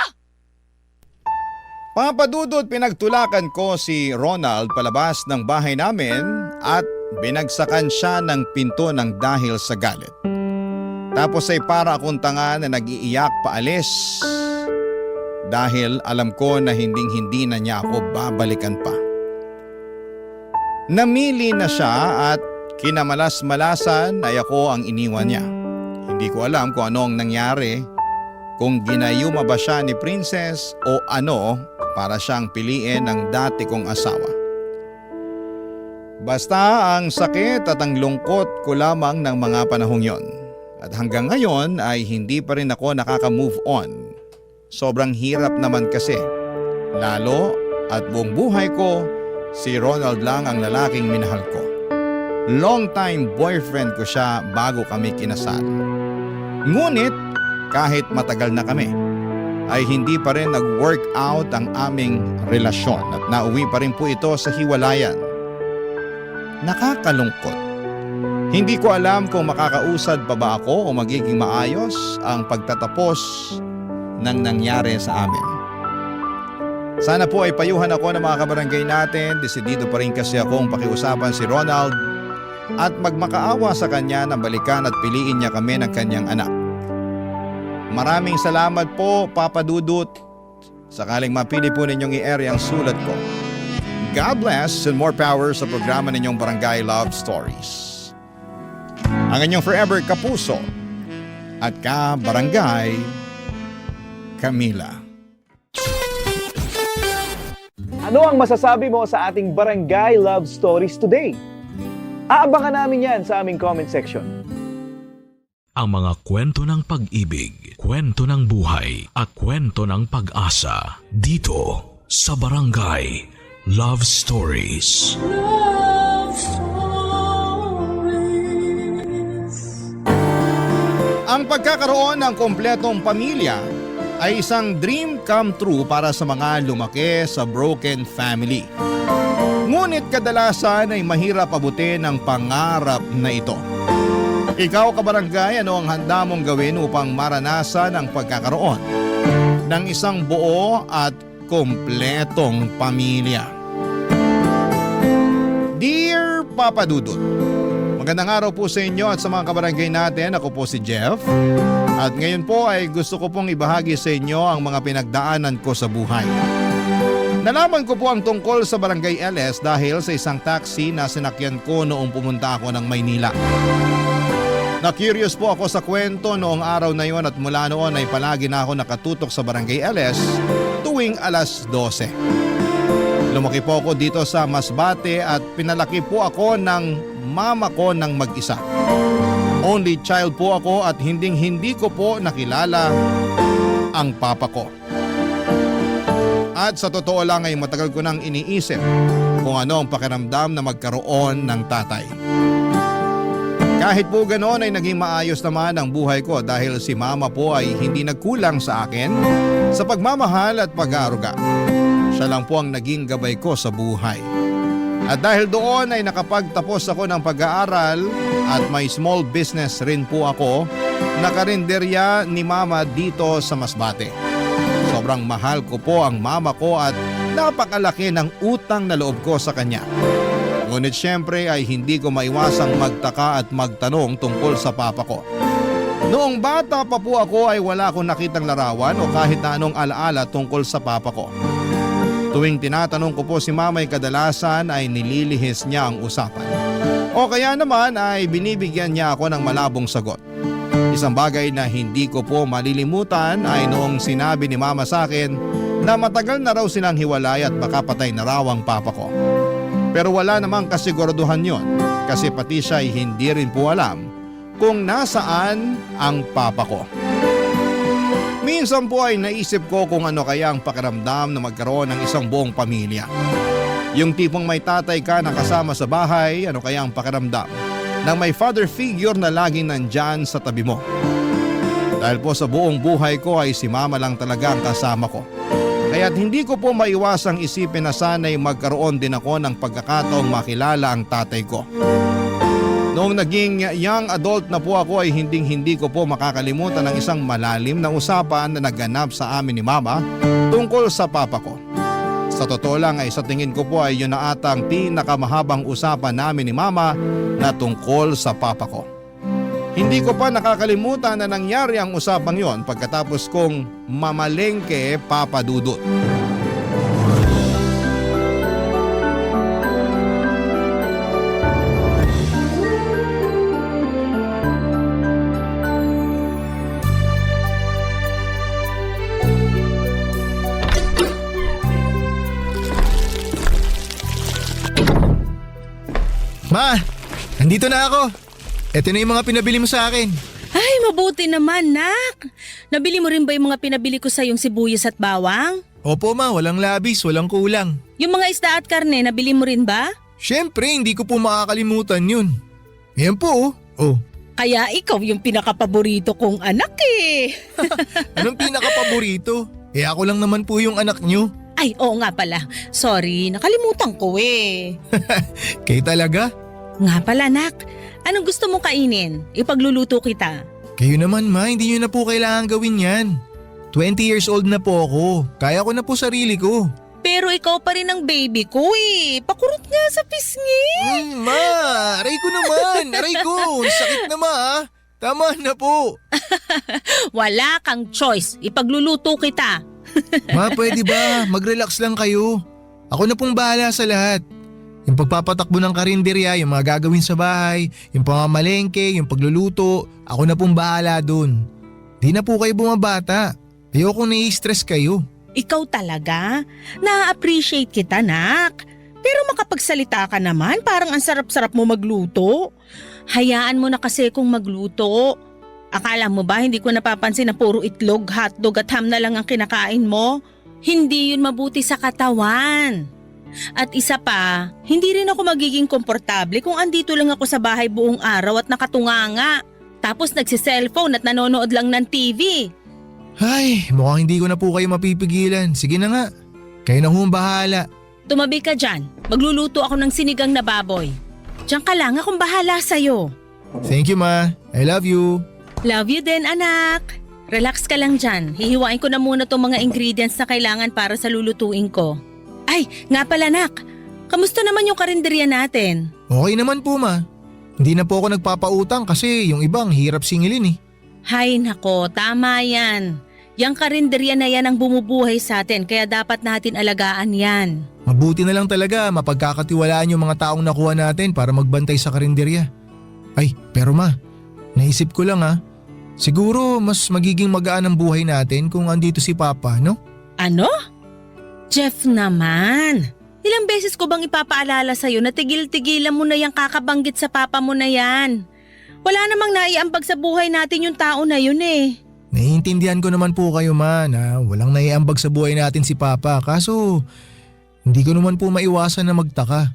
Speaker 3: Papadudot, pinagtulakan ko si Ronald palabas ng bahay namin at binagsakan siya ng pinto ng dahil sa galit. Tapos ay para akong tanga na nag-iiyak paalis dahil alam ko na hinding-hindi na niya ako babalikan pa. Namili na siya at kinamalas-malasan ay ako ang iniwan niya. Hindi ko alam kung ano ang nangyari, kung ginayuma ba siya ni Princess o ano para siyang piliin ng dati kong asawa. Basta ang sakit at ang lungkot ko lamang ng mga panahong yon. At hanggang ngayon ay hindi pa rin ako nakaka-move on. Sobrang hirap naman kasi. Lalo at buong buhay ko, si Ronald lang ang lalaking minahal ko. Long time boyfriend ko siya bago kami kinasal. Ngunit kahit matagal na kami, ay hindi pa rin nag-work out ang aming relasyon at nauwi pa rin po ito sa hiwalayan. Nakakalungkot. Hindi ko alam kung makakausad pa ba ako o magiging maayos ang pagtatapos ng nangyari sa amin. Sana po ay payuhan ako ng mga kabarangay natin. Desidido pa rin kasi akong pakiusapan si Ronald at magmakaawa sa kanya na balikan at piliin niya kami ng kanyang anak. Maraming salamat po, Papa Dudut. Sakaling mapili po ninyong i-area ang sulat ko. God bless and more power sa programa ninyong Barangay Love Stories. Ang inyong forever kapuso at ka-barangay, Camila.
Speaker 6: Ano ang masasabi mo sa ating Barangay Love Stories today? Aabangan namin yan sa aming comment section.
Speaker 1: Ang mga kwento ng pag-ibig, kwento ng buhay at kwento ng pag-asa dito sa Barangay Love Stories.
Speaker 2: Love Stories.
Speaker 3: Ang pagkakaroon ng kompletong pamilya ay isang dream come true para sa mga lumaki sa broken family. Ngunit kadalasan ay mahirap abutin ang pangarap na ito. Ikaw kabarangay, ano ang handa mong gawin upang maranasan ang pagkakaroon ng isang buo at kompletong pamilya? Dear Papa Dudut, magandang araw po sa inyo at sa mga kabarangay natin. Ako po si Jeff. At ngayon po ay gusto ko pong ibahagi sa inyo ang mga pinagdaanan ko sa buhay. Nalaman ko po ang tungkol sa Barangay LS dahil sa isang taxi na sinakyan ko noong pumunta ako ng Maynila. Na-curious po ako sa kwento noong araw na yon at mula noon ay palagi na ako nakatutok sa Barangay LS tuwing alas 12. Lumaki po ako dito sa Masbate at pinalaki po ako ng mama ko ng mag-isa. Only child po ako at hindi ko po nakilala ang papa ko. At sa totoo lang ay matagal ko nang iniisip kung ano ang pakiramdam na magkaroon ng tatay. Kahit po ganoon ay naging maayos naman ang buhay ko dahil si mama po ay hindi nagkulang sa akin sa pagmamahal at pag-aaruga. Siya lang po ang naging gabay ko sa buhay. At dahil doon ay nakapagtapos ako ng pag-aaral at may small business rin po ako na karinderya ni mama dito sa Masbate. Sobrang mahal ko po ang mama ko at napakalaki ng utang na loob ko sa kanya. Ngunit syempre ay hindi ko maiwasang magtaka at magtanong tungkol sa papa ko. Noong bata pa po ako ay wala akong nakitang larawan o kahit na anong alaala tungkol sa papa ko. Tuwing tinatanong ko po si mama ay kadalasan ay nililihis niya ang usapan. O kaya naman ay binibigyan niya ako ng malabong sagot. Isang bagay na hindi ko po malilimutan ay noong sinabi ni mama sa akin na matagal na raw silang hiwalay at baka patay na raw ang papa ko. Pero wala namang kasiguraduhan yon kasi pati siya ay hindi rin po alam kung nasaan ang papa ko. Minsan po ay naisip ko kung ano kaya ang pakiramdam na magkaroon ng isang buong pamilya. Yung tipong may tatay ka na kasama sa bahay, ano kaya ang pakiramdam nang may father figure na laging nandyan sa tabi mo. Dahil po sa buong buhay ko ay si mama lang talaga ang kasama ko. Kaya't hindi ko po maiwasang isipin na sana'y magkaroon din ako ng pagkakataong makilala ang tatay ko. Noong naging young adult na po ako ay hindi ko po makakalimutan ng isang malalim na usapan na naganap sa amin ni mama tungkol sa papa ko. Sa totoo lang ay sa tingin ko po ay yun na atang pinakamahabang usapan namin ni mama na tungkol sa papa ko. Hindi ko pa nakakalimutan na nangyari ang usapang yon pagkatapos kong mamalengke, Papa Dudut.
Speaker 7: Ma, nandito na ako. Ito na yung mga pinabili mo sa akin.
Speaker 8: Ay, mabuti naman, nak. Nabili mo rin ba yung mga pinabili ko sa yung sibuyas at bawang?
Speaker 7: Opo ma, walang labis, walang kulang.
Speaker 8: Yung mga isda at karne, nabili mo rin ba?
Speaker 7: Siyempre, hindi ko po makakalimutan yun. Ayan po oh.
Speaker 8: Kaya ikaw yung pinakapaborito kong anak eh.
Speaker 7: Anong pinakapaborito? Ako lang naman po yung anak nyo.
Speaker 8: Ay, oo nga pala. Sorry, nakalimutan ko eh.
Speaker 7: Kayo talaga?
Speaker 8: Nga pala, nak. Anong gusto mong kainin? Ipagluluto kita.
Speaker 7: Kayo naman ma, hindi nyo na po kailangan gawin yan. 20 years old na po ako. Kaya ko na po sarili ko.
Speaker 8: Pero ikaw pa rin ang baby ko eh. Pakurot nga sa pisngi.
Speaker 7: Ma, aray ko naman. Aray ko, sakit na ma. Tama na po.
Speaker 8: Wala kang choice. Ipagluluto kita.
Speaker 7: Ma, pwede ba? Mag-relax lang kayo. Ako na pong bahala sa lahat. Yung pagpapatakbo ng karinderya, yung mga gagawin sa bahay, yung pamamalengke, yung pagluluto, ako na pong bahala dun. Di na po kayo bumabata. Ayoko nai-stress kayo.
Speaker 8: Ikaw talaga? Na-appreciate kita, nak. Pero makapagsalita ka naman, parang ang sarap-sarap mo magluto. Hayaan mo na kasi kung magluto. Akala mo ba hindi ko napapansin na puro itlog, hotdog at ham na lang ang kinakain mo? Hindi yun mabuti sa katawan. At isa pa, hindi rin ako magiging komportable kung andito lang ako sa bahay buong araw at nakatunganga. Tapos nagsiselfone at nanonood lang ng TV.
Speaker 7: Ay, mukhang hindi ko na po kayo mapipigilan. Sige na nga. Kayo na hong bahala.
Speaker 8: Tumabi ka dyan. Magluluto ako ng sinigang na baboy. Diyan ka lang, akong bahala sa'yo.
Speaker 7: Thank you, ma. I love you.
Speaker 8: Love you din, anak. Relax ka lang dyan. Hihiwain ko na muna tong mga ingredients na kailangan para sa lulutuin ko. Ay, nga pala, nak. Kamusta naman yung karinderya natin?
Speaker 7: Okay naman po, ma. Hindi na po ako nagpapautang kasi yung ibang hirap singilin eh.
Speaker 8: Hay nako, tama yan. Yang karinderya na yan ang bumubuhay sa atin kaya dapat natin alagaan yan.
Speaker 7: Mabuti na lang talaga mapagkakatiwalaan yung mga taong nakuha natin para magbantay sa karinderya. Ay, pero ma, naisip ko lang siguro mas magiging magaan ang buhay natin kung andito si Papa, no?
Speaker 8: Ano? Jeff naman. Ilang beses ko bang ipapaalala sa'yo na tigil-tigilan mo na yung kakabanggit sa papa mo na yan? Wala namang naiambag sa buhay natin yung tao na yun eh.
Speaker 7: Naiintindihan ko naman po kayo, ma, na walang naiambag sa buhay natin si Papa. Kaso, hindi ko naman po maiwasan na magtaka.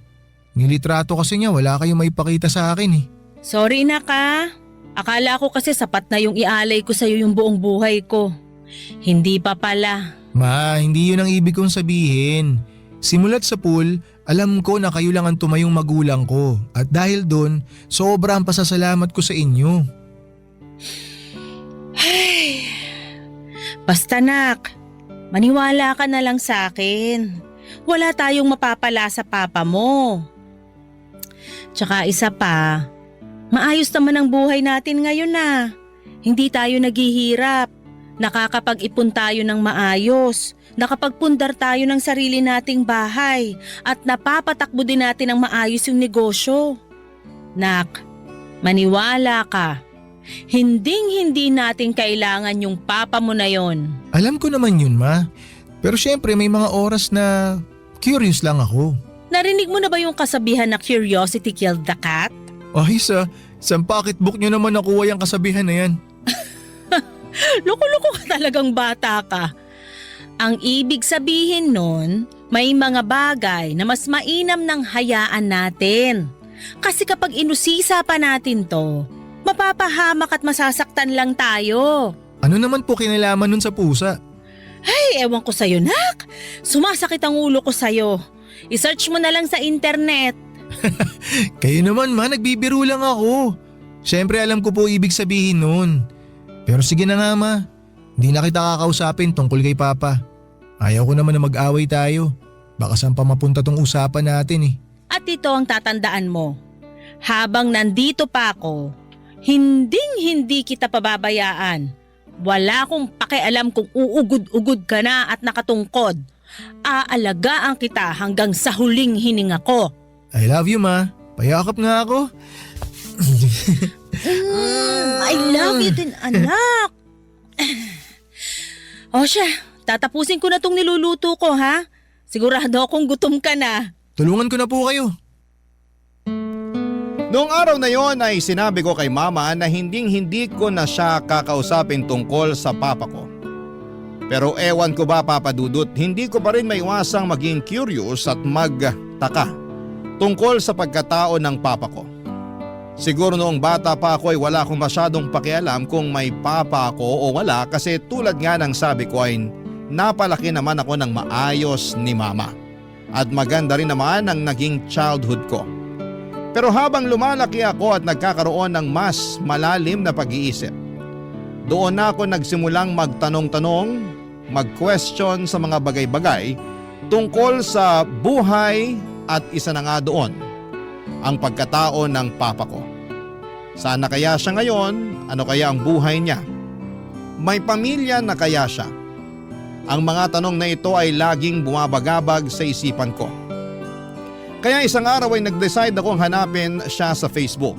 Speaker 7: Nilitrato kasi niya, wala kayong maipakita sa akin eh.
Speaker 8: Sorry na ka. Akala ko kasi sapat na yung ialay ko sa'yo yung buong buhay ko. Hindi pa pala.
Speaker 7: Ma, hindi yun ang ibig kong sabihin. Simulat sa pool, alam ko na kayo lang ang tumayong magulang ko. At dahil doon, sobrang pasasalamat ko sa inyo.
Speaker 8: Ay, basta nak, maniwala ka na lang sa akin. Wala tayong mapapala sa papa mo. Tsaka isa pa, maayos naman ang buhay natin ngayon na. Hindi tayo naghihirap. Nakakapag-ipon tayo ng maayos. Nakapagpundar tayo ng sarili nating bahay. At napapatakbo din natin ng maayos yung negosyo. Nak, maniwala ka. Hinding-hindi natin kailangan yung papa mo na yon.
Speaker 7: Alam ko naman yun, ma. Pero syempre may mga oras na curious lang ako.
Speaker 8: Narinig mo na ba yung kasabihan na curiosity killed the cat?
Speaker 7: Ay, sa pocketbook nyo naman nakuha yung kasabihan na yan.
Speaker 8: Loko-loko ka talagang bata ka. Ang ibig sabihin nun, may mga bagay na mas mainam ng hayaan natin. Kasi kapag inusisa pa natin to, mapapahamak at masasaktan lang tayo.
Speaker 7: Ano naman po kinalaman nun sa pusa?
Speaker 8: Ay, ewan ko sa'yo, nak. Sumasakit ang ulo ko sa'yo. I-search mo na lang sa internet.
Speaker 7: Kayo naman, ma, nagbibiro lang ako. Syempre alam ko po ibig sabihin nun. Pero sige na nga, ma. Hindi na kita kakausapin tungkol kay Papa. Ayaw ko naman na mag-away tayo. Baka saan pa mapunta tong usapan natin eh.
Speaker 8: At ito ang tatandaan mo. Habang nandito pa ako, hinding-hindi kita pababayaan. Wala akong pakialam kung uugod-ugod ka na at nakatungkod. Aalagaan kita hanggang sa huling hininga ko.
Speaker 7: I love you, ma. Payakap nga ako.
Speaker 8: I love you din, anak. O siya, tatapusin ko na tong niluluto ko, ha? Sigurado akong gutom ka na.
Speaker 7: Tulungan ko na po kayo.
Speaker 3: Noong araw na yon ay sinabi ko kay mama na hinding-hindi ko na siya kakausapin tungkol sa papa ko. Pero ewan ko ba, Papa Dudut, hindi ko pa rin maiwasang maging curious at magtaka tungkol sa pagkatao ng papa ko. Siguro noong bata pa ako ay wala akong masyadong pakialam kung may papa ako o wala kasi tulad nga ng sabi ko ay napalaki naman ako ng maayos ni mama. At maganda rin naman ang naging childhood ko. Pero habang lumalaki ako at nagkakaroon ng mas malalim na pag-iisip, doon na ako nagsimulang magtanong-tanong, mag-question sa mga bagay-bagay tungkol sa buhay at isa na nga doon, ang pagkatao ng papa ko. Sana kaya siya ngayon? Ano kaya ang buhay niya? May pamilya na kaya siya? Ang mga tanong na ito ay laging bumabagabag sa isipan ko. Kaya isang araw ay nag-decide akong hanapin siya sa Facebook.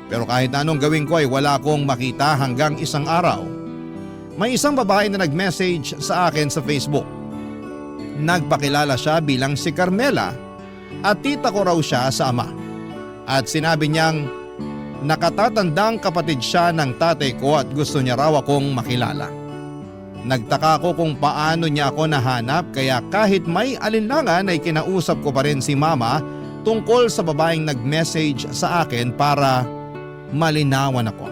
Speaker 3: Pero kahit anong gawin ko ay wala akong makita hanggang isang araw. May isang babae na nag-message sa akin sa Facebook. Nagpakilala siya bilang si Carmela at tita ko raw siya sa ama. At sinabi niyang nakatatandang kapatid siya ng tatay ko at gusto niya raw akong makilala. Nagtaka ko kung paano niya ako nahanap kaya kahit may alinlangan ay kinausap ko pa rin si mama tungkol sa babaeng nag-message sa akin para malinawan ako.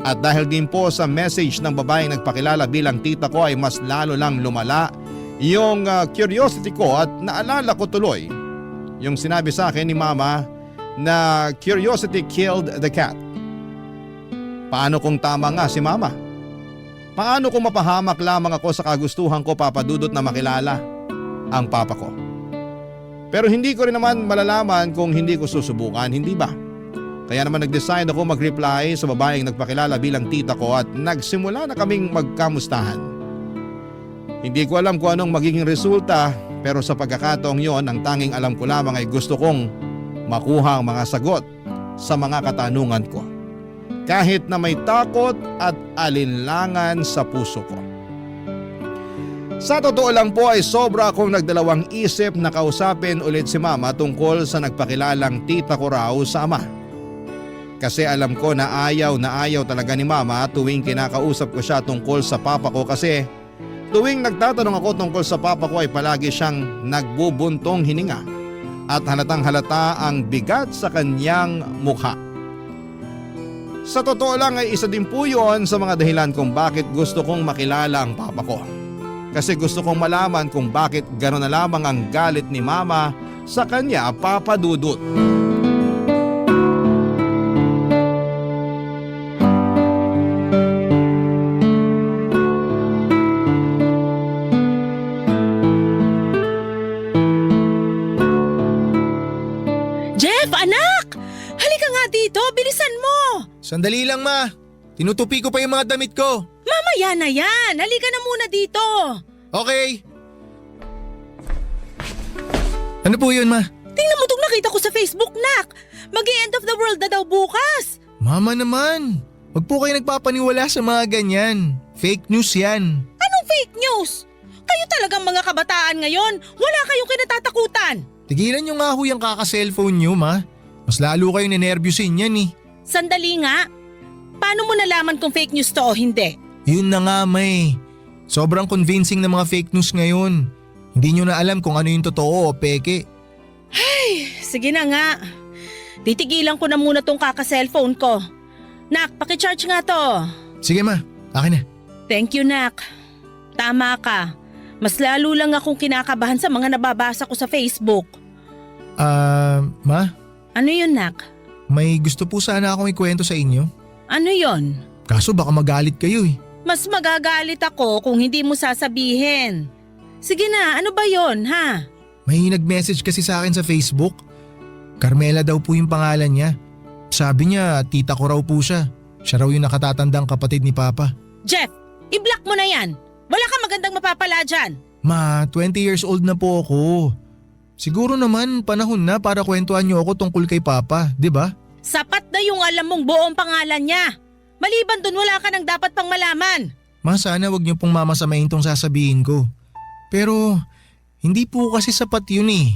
Speaker 3: At dahil din po sa message ng babaeng nagpakilala bilang tita ko ay mas lalo lang lumala yung curiosity ko at naalala ko tuloy yung sinabi sa akin ni mama na curiosity killed the cat. Paano kung tama nga si mama? Paano kung mapahamak lamang ako sa kagustuhan ko, Papa Dudut, na makilala ang papa ko? Pero hindi ko rin naman malalaman kung hindi ko susubukan, hindi ba? Kaya naman nag-decide ako mag-reply sa babaeng nagpakilala bilang tita ko at nagsimula na kaming magkamustahan. Hindi ko alam kung anong magiging resulta, pero sa pagkakataong yon, ang tanging alam ko lamang ay gusto kong makuha ang mga sagot sa mga katanungan ko. Kahit na may takot at alinlangan sa puso ko. Sa totoo lang po ay sobra akong nagdalawang isip na kausapin ulit si mama tungkol sa nagpakilalang tita ko raw sa ama. Kasi alam ko na ayaw talaga ni mama tuwing kinakausap ko siya tungkol sa papa ko, kasi tuwing nagtatanong ako tungkol sa papa ko ay palagi siyang nagbubuntong hininga at halatang halata ang bigat sa kanyang mukha. Sa totoo lang ay isa din po yun sa mga dahilan kung bakit gusto kong makilala ang papa ko. Kasi gusto kong malaman kung bakit gano'n na lamang ang galit ni mama sa kanya, Papa Dudut.
Speaker 8: Jeff, anak! Halika nga dito, bilisan mo!
Speaker 7: Sandali lang, ma. Tinutupi ko pa yung mga damit ko.
Speaker 8: Mamaya na yan, halika na muna dito.
Speaker 7: Okay. Ano po yun, ma?
Speaker 8: Tingnan mo itong nakita ko sa Facebook, nak. Mag-end of the world na daw bukas.
Speaker 7: Mama naman. Wag po kayo nagpapaniwala sa mga ganyan. Fake news yan.
Speaker 8: Anong fake news? Kayo talagang mga kabataan ngayon, wala kayong kinatatakutan.
Speaker 7: Tigilan nyo nga ho yung kaka-cellphone nyo, ma. Mas lalo kayong nenervyusin yan eh.
Speaker 8: Sandali nga. Paano mo nalaman kung fake news to o hindi?
Speaker 7: Yun na nga, may. Sobrang convincing ng mga fake news ngayon. Hindi nyo na alam kung ano yung totoo o peke.
Speaker 8: Sige na nga. Titigilan ko na muna tong kaka-cellphone ko. Nak, pakicharge nga to.
Speaker 7: Sige, ma. Akin na.
Speaker 8: Thank you, Nak. Tama ka. Mas lalo lang akong kinakabahan sa mga nababasa ko sa Facebook.
Speaker 7: Ma?
Speaker 8: Ano yun, Nak?
Speaker 7: May gusto po sana akong ikwento sa inyo.
Speaker 8: Ano yon?
Speaker 7: Kaso baka magalit kayo eh.
Speaker 8: Mas magagalit ako kung hindi mo sasabihin. Sige na, ano ba yon, ha?
Speaker 7: May nag-message kasi sa akin sa Facebook. Carmela daw po yung pangalan niya. Sabi niya, tita ko raw po siya. Siya raw yung nakatatandang kapatid ni Papa.
Speaker 8: Jeff, i-block mo na yan. Wala kang magandang mapapala dyan.
Speaker 7: Ma, 20 years old na po ako. Siguro naman panahon na para kwentuhan niyo ako tungkol kay Papa, di ba?
Speaker 8: Sapat na yung alam mong buong pangalan niya. Maliban dun, wala ka nang dapat pang malaman.
Speaker 7: Ma, sana wag niyo pong mamasamain tong sasabihin ko. Pero hindi po kasi sapat yun eh.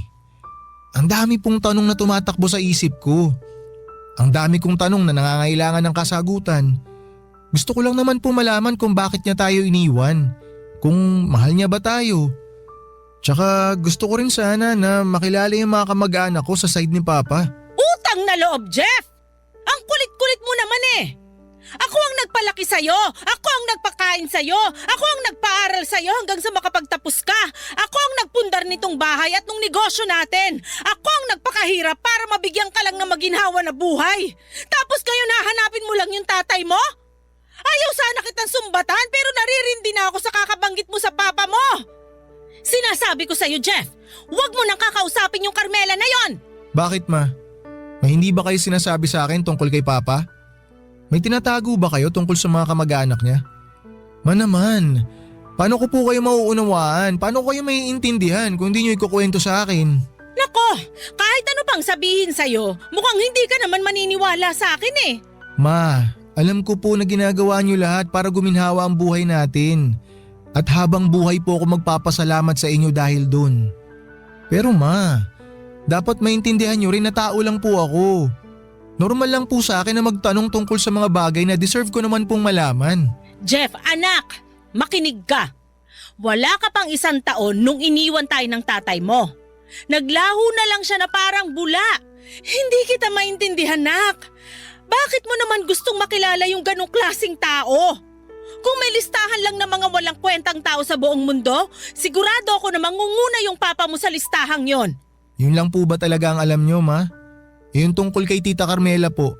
Speaker 7: Ang dami pong tanong na tumatakbo sa isip ko. Ang dami kong tanong na nangangailangan ng kasagutan. Gusto ko lang naman po malaman kung bakit niya tayo iniwan. Kung mahal niya ba tayo. Tsaka gusto ko rin sana na makilala yung mga kamag-anak ko sa side ni Papa.
Speaker 8: Utang na loob, Jeff! Ang kulit-kulit mo naman eh! Ako ang nagpalaki sa'yo! Ako ang nagpakain sa'yo! Ako ang nagpaaral sa'yo hanggang sa makapagtapos ka! Ako ang nagpundar nitong bahay at nung negosyo natin! Ako ang nagpakahirap para mabigyan ka lang ng maginhawa na buhay! Tapos ngayon hahanapin mo lang yung tatay mo? Ayaw sana kitang sumbatan pero naririndi na ako sa kakabanggit mo sa papa mo! Sinasabi ko sa'yo, Jeff, huwag mo nang kakausapin yung Carmela na yon!
Speaker 7: Bakit, ma? May hindi ba kayo sinasabi sa akin tungkol kay Papa? May tinatago ba kayo tungkol sa mga kamag-anak niya? Ma naman, paano ko po kayo mauunawaan? Paano ko kayo maiintindihan kung hindi niyo ikukwento sa akin?
Speaker 8: Nako, kahit ano pang sabihin sa'yo, mukhang hindi ka naman maniniwala sa akin eh.
Speaker 7: Ma, alam ko po na ginagawa niyo lahat para guminhawa ang buhay natin. At habang buhay po ako magpapasalamat sa inyo dahil dun. Pero ma, dapat maintindihan niyo rin na tao lang po ako. Normal lang po sa akin na magtanong tungkol sa mga bagay na deserve ko naman pong malaman.
Speaker 8: Jeff, anak, makinig ka. Wala ka pang 1 taon nung iniwan tayo ng tatay mo. Naglaho na lang siya na parang bula. Hindi kita maintindihan, nak. Bakit mo naman gustong makilala yung ganong klaseng tao? Kung may listahan lang ng mga walang kwentang tao sa buong mundo, sigurado ako na mangunguna yung papa mo sa listahang yon.
Speaker 7: Yun lang po ba talaga ang alam nyo, ma? Yung tungkol kay Tita Carmela po,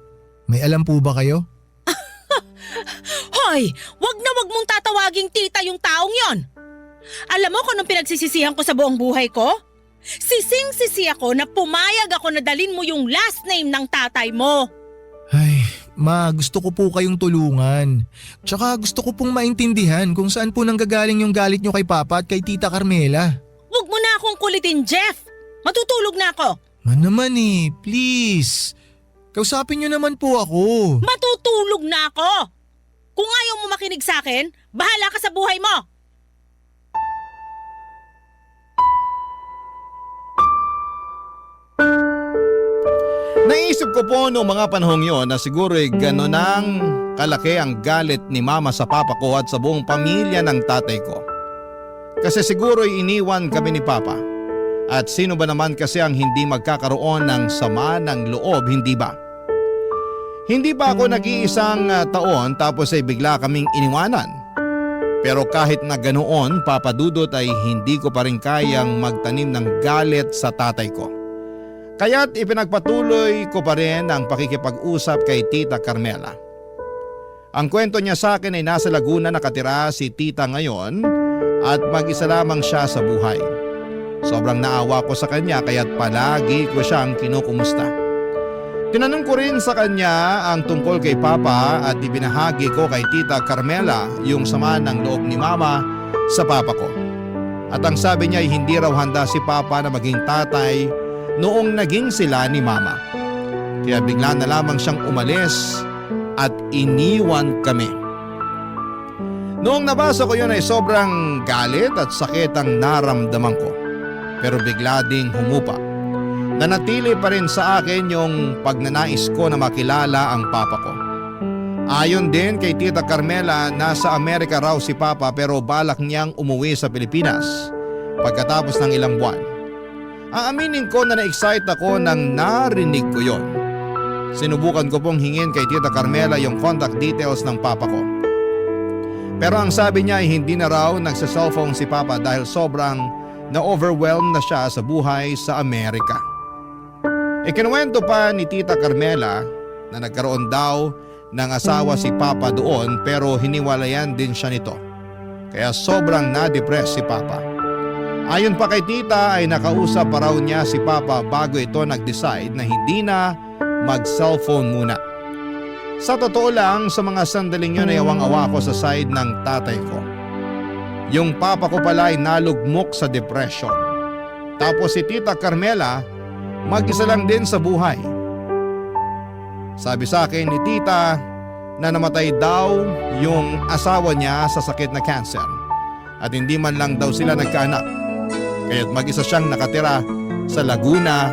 Speaker 7: may alam po ba kayo?
Speaker 8: Hoy, wag na wag mong tatawaging tita yung taong yon. Alam mo kung anong pinagsisisihan ko sa buong buhay ko? Sising-sisi ako na pumayag ako na dalin mo yung last name ng tatay mo.
Speaker 7: Ay, ma, gusto ko po kayong tulungan. Tsaka gusto ko pong maintindihan kung saan po nanggagaling yung galit nyo kay Papa at kay Tita Carmela.
Speaker 8: Wag mo na akong kulitin, Jeff. Matutulog na ako.
Speaker 7: Man naman please. Kausapin nyo naman po ako.
Speaker 8: Matutulog na ako. Kung ayaw mo makinig sa akin, bahala ka sa buhay mo.
Speaker 3: Naisip ko po noong mga panahong yon na siguro'y gano'n ang kalaki ang galit ni mama sa papa ko at sa buong pamilya ng tatay ko. Kasi siguro'y iniwan kami ni papa. At sino ba naman kasi ang hindi magkakaroon ng sama ng loob, hindi ba? Hindi pa ako nag-iisang taon tapos ay bigla kaming iniwanan. Pero kahit na ganoon, Papa Dudut, ay hindi ko pa rin kayang magtanim ng galit sa tatay ko. Kaya't ipinagpatuloy ko pa rin ang pakikipag-usap kay Tita Carmela. Ang kwento niya sa akin ay nasa Laguna nakatira si Tita ngayon at mag-isa lamang siya sa buhay. Sobrang naawa ko sa kanya kaya't palagi ko siyang kinukumusta. Tinanong ko rin sa kanya ang tungkol kay Papa at ibinahagi ko kay Tita Carmela yung sama ng loob ni Mama sa Papa ko. At ang sabi niya ay hindi raw handa si Papa na maging tatay noong naging sila ni Mama. Kaya bigla na lamang siyang umalis at iniwan kami. Noong nabasa ko yun ay sobrang galit at sakit ang naramdaman ko. Pero bigla ding humupa. Nanatili pa rin sa akin yung pagnanais ko na makilala ang papa ko. Ayon din kay Tita Carmela, nasa Amerika raw si Papa pero balak niyang umuwi sa Pilipinas pagkatapos ng ilang buwan. Aaminin ko na na-excite ako nang narinig ko yon. Sinubukan ko pong hingin kay Tita Carmela yung contact details ng papa ko. Pero ang sabi niya ay hindi na raw nagsa-cellphone si Papa dahil sobrang na-overwhelmed na siya sa buhay sa Amerika. Ikinuwento pa ni Tita Carmela na nagkaroon daw ng asawa si Papa doon pero hiniwalayan din siya nito. Kaya sobrang na-depress si Papa. Ayon pa kay Tita ay nakausap pa raw niya si Papa bago ito nag-decide na hindi na mag-cellphone muna. Sa totoo lang, sa mga sandaling yun ay awang-awa ko sa side ng tatay ko. Yung papa ko pala ay nalugmok sa depression. Tapos si Tita Carmela, mag-isa lang din sa buhay. Sabi sa akin ni Tita na namatay daw yung asawa niya sa sakit na cancer. At hindi man lang daw sila nagkaanak. Kaya't mag-isa siyang nakatira sa Laguna,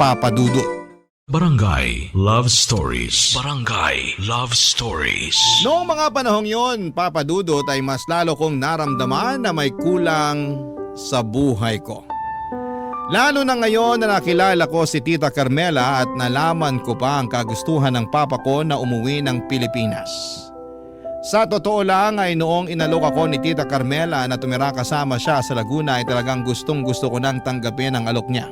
Speaker 3: Papa Dudut.
Speaker 1: Barangay Love Stories. Barangay Love Stories.
Speaker 3: Noong mga panahong yon, Papa Dudut, ay mas lalo kong naramdaman na may kulang sa buhay ko. Lalo na ngayon na nakilala ko si Tita Carmela at nalaman ko pa ang kagustuhan ng papa ko na umuwi ng Pilipinas. Sa totoo lang ay noong inalok ako ni Tita Carmela na tumira kasama siya sa Laguna ay talagang gustong-gusto ko nang tanggapin ang alok niya.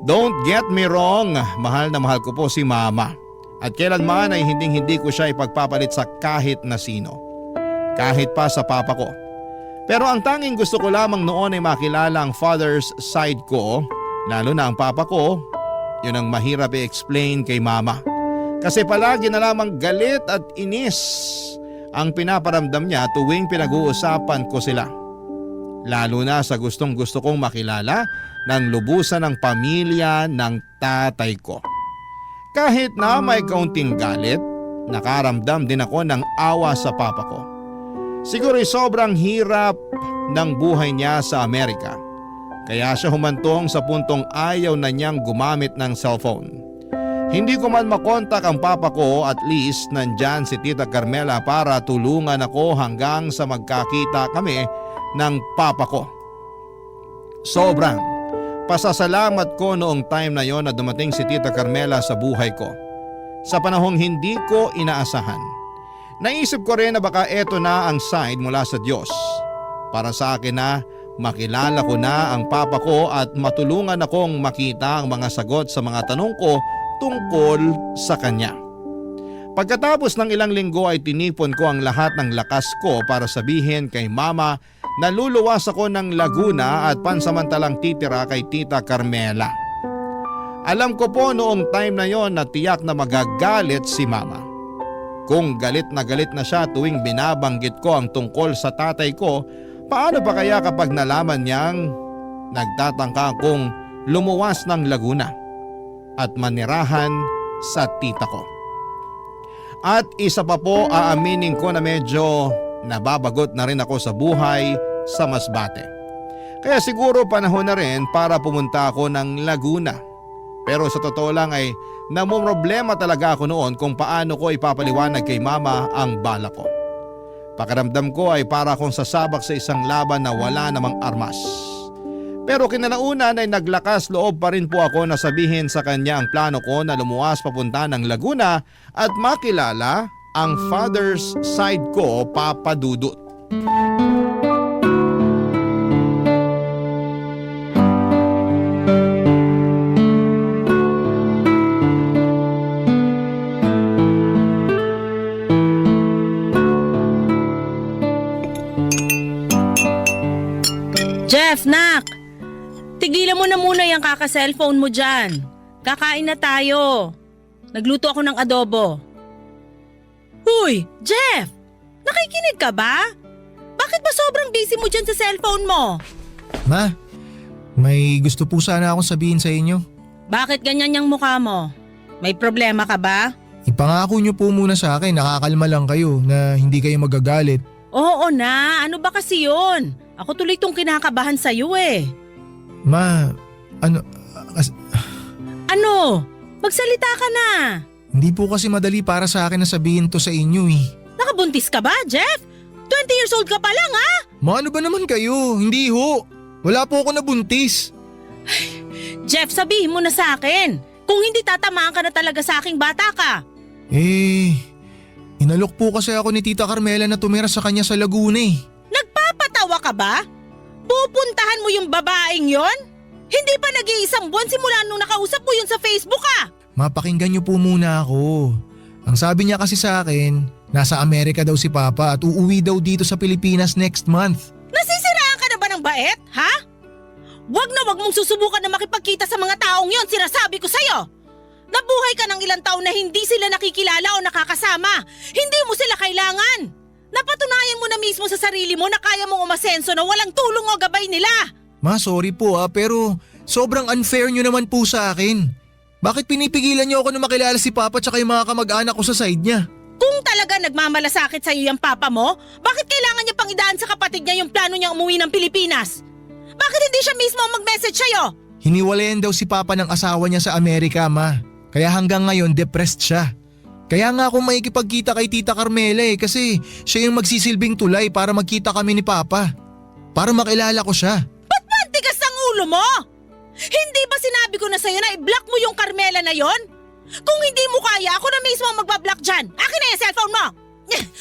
Speaker 3: Don't get me wrong, mahal na mahal ko po si Mama. At kailanman ay hindi ko siya ipagpapalit sa kahit na sino. Kahit pa sa papa ko. Pero ang tanging gusto ko lamang noon ay makilala ang father's side ko, lalo na ang papa ko. Yun ang mahirap i-explain kay Mama. Kasi palagi na lamang galit at inis ang pinaparamdam niya tuwing pinag-uusapan ko sila. Lalo na sa gustong-gusto kong makilala ng lubusan ng pamilya ng tatay ko. Kahit na may kaunting galit, nakaramdam din ako ng awa sa papa ko. Siguro sobrang hirap ng buhay niya sa Amerika. Kaya siya humantong sa puntong ayaw na niyang gumamit ng cellphone. Hindi ko man makontak ang papa ko, at least nandyan si Tita Carmela para tulungan ako hanggang sa magkakita kami ng papa ko. Sobrang pasasalamat ko noong time na yon na dumating si Tita Carmela sa buhay ko. sa panahong hindi ko inaasahan. Naisip ko rin na baka eto na ang sign mula sa Diyos para sa akin na makilala ko na ang papa ko at matulungan akong makita ang mga sagot sa mga tanong ko tungkol sa kanya. Pagkatapos ng ilang linggo ay tinipon ko ang lahat ng lakas ko para sabihin kay mama na luluwas ako ng Laguna at pansamantalang titira kay Tita Carmela. Alam ko po noong time na yon na tiyak na magagalit si mama. Kung galit na siya tuwing binabanggit ko ang tungkol sa tatay ko, paano pa kaya kapag nalaman niyang nagtatangka akong lumuwas ng Laguna at manirahan sa tita ko? At isa pa po, aaminin ko na medyo nababagot na rin ako sa buhay sa Masbate. Kaya siguro panahon na rin para pumunta ako ng Laguna. Pero sa totoo lang ay namumroblema talaga ako noon kung paano ko ipapaliwanag kay mama ang bala ko. Pakiramdam ko ay para akong sasabak sa isang laban na wala namang armas. Pero kinalaunan ay naglakas loob pa rin po ako na sabihin sa kanya ang plano ko na lumuwas papunta ng Laguna at makilala ang father's side ko, Papa Dudut.
Speaker 8: Jeff, nak! Tigilan mo na muna yung kaka-cellphone mo dyan. Kakain na tayo. Nagluto ako ng adobo. Huy, Jeff! Nakikinig ka ba? Bakit ba sobrang busy mo dyan sa cellphone mo?
Speaker 7: Ma, may gusto po sana akong sabihin sa inyo.
Speaker 8: Bakit ganyan yung mukha mo? May problema ka ba?
Speaker 7: Ipangako niyo po muna sa akin, nakakalma lang kayo na hindi kayo magagalit.
Speaker 8: Oo na, ano ba kasi yun? Ako tuloy tong kinakabahan sa'yo eh.
Speaker 7: Ma,
Speaker 8: Ano? Magsalita ka na.
Speaker 7: hindi po kasi madali para sa akin na sabihin to sa inyo eh.
Speaker 8: Nakabuntis ka ba, Jeff? 20 years old ka pa lang ha?
Speaker 7: Ma, ano ba naman kayo? Hindi ho. Wala po ako nabuntis.
Speaker 8: Jeff, sabihin mo na sa akin. Kung hindi tatamaan ka na talaga sa aking bata ka.
Speaker 7: Inalok po kasi ako ni Tita Carmela na tumira sa kanya sa Laguna eh.
Speaker 8: Nagpapatawa ka ba? Pupuntahan mo yung babaeng yon? Hindi pa nag-iisang buwan simula nung nakausap mo yun sa Facebook ah!
Speaker 7: Mapakinggan niyo po muna ako. Ang sabi niya kasi sa akin, nasa Amerika daw si Papa at uuwi daw dito sa Pilipinas next month.
Speaker 8: Nasisiraan ka na ba ng bait, ha? Wag na wag mong susubukan na makipagkita sa mga taong yon, sinasabi ko sa'yo! Nabuhay ka ng ilang taon na hindi sila nakikilala o nakakasama. Hindi mo sila kailangan. Napatunayan mo na mismo sa sarili mo na kaya mong umasenso na walang tulong o gabay nila.
Speaker 7: Ma, sorry po pero sobrang unfair niyo naman po sa akin. Bakit pinipigilan niyo ako na makilala si Papa tsaka yung mga kamag-anak ko sa side niya?
Speaker 8: Kung talaga nagmamalasakit sa'yo yung papa mo, bakit kailangan niya pang idaan sa kapatid niya yung plano niyang umuwi ng Pilipinas? Bakit hindi siya mismo ang mag-message sa'yo?
Speaker 7: Hiniwalayan daw si Papa ng asawa niya sa Amerika, Ma. Kaya hanggang ngayon depressed siya. Kaya nga ako makikipagkita kay Tita Carmela kasi siya yung magsisilbing tulay para magkita kami ni Papa. Para makilala ko siya.
Speaker 8: Ba't ba ang tigas ng ulo mo? Hindi ba sinabi ko na sa'yo na i-block mo yung Carmela na yon? Kung hindi mo kaya, ako na mismo ang magbablock dyan. Akin na yung cellphone mo!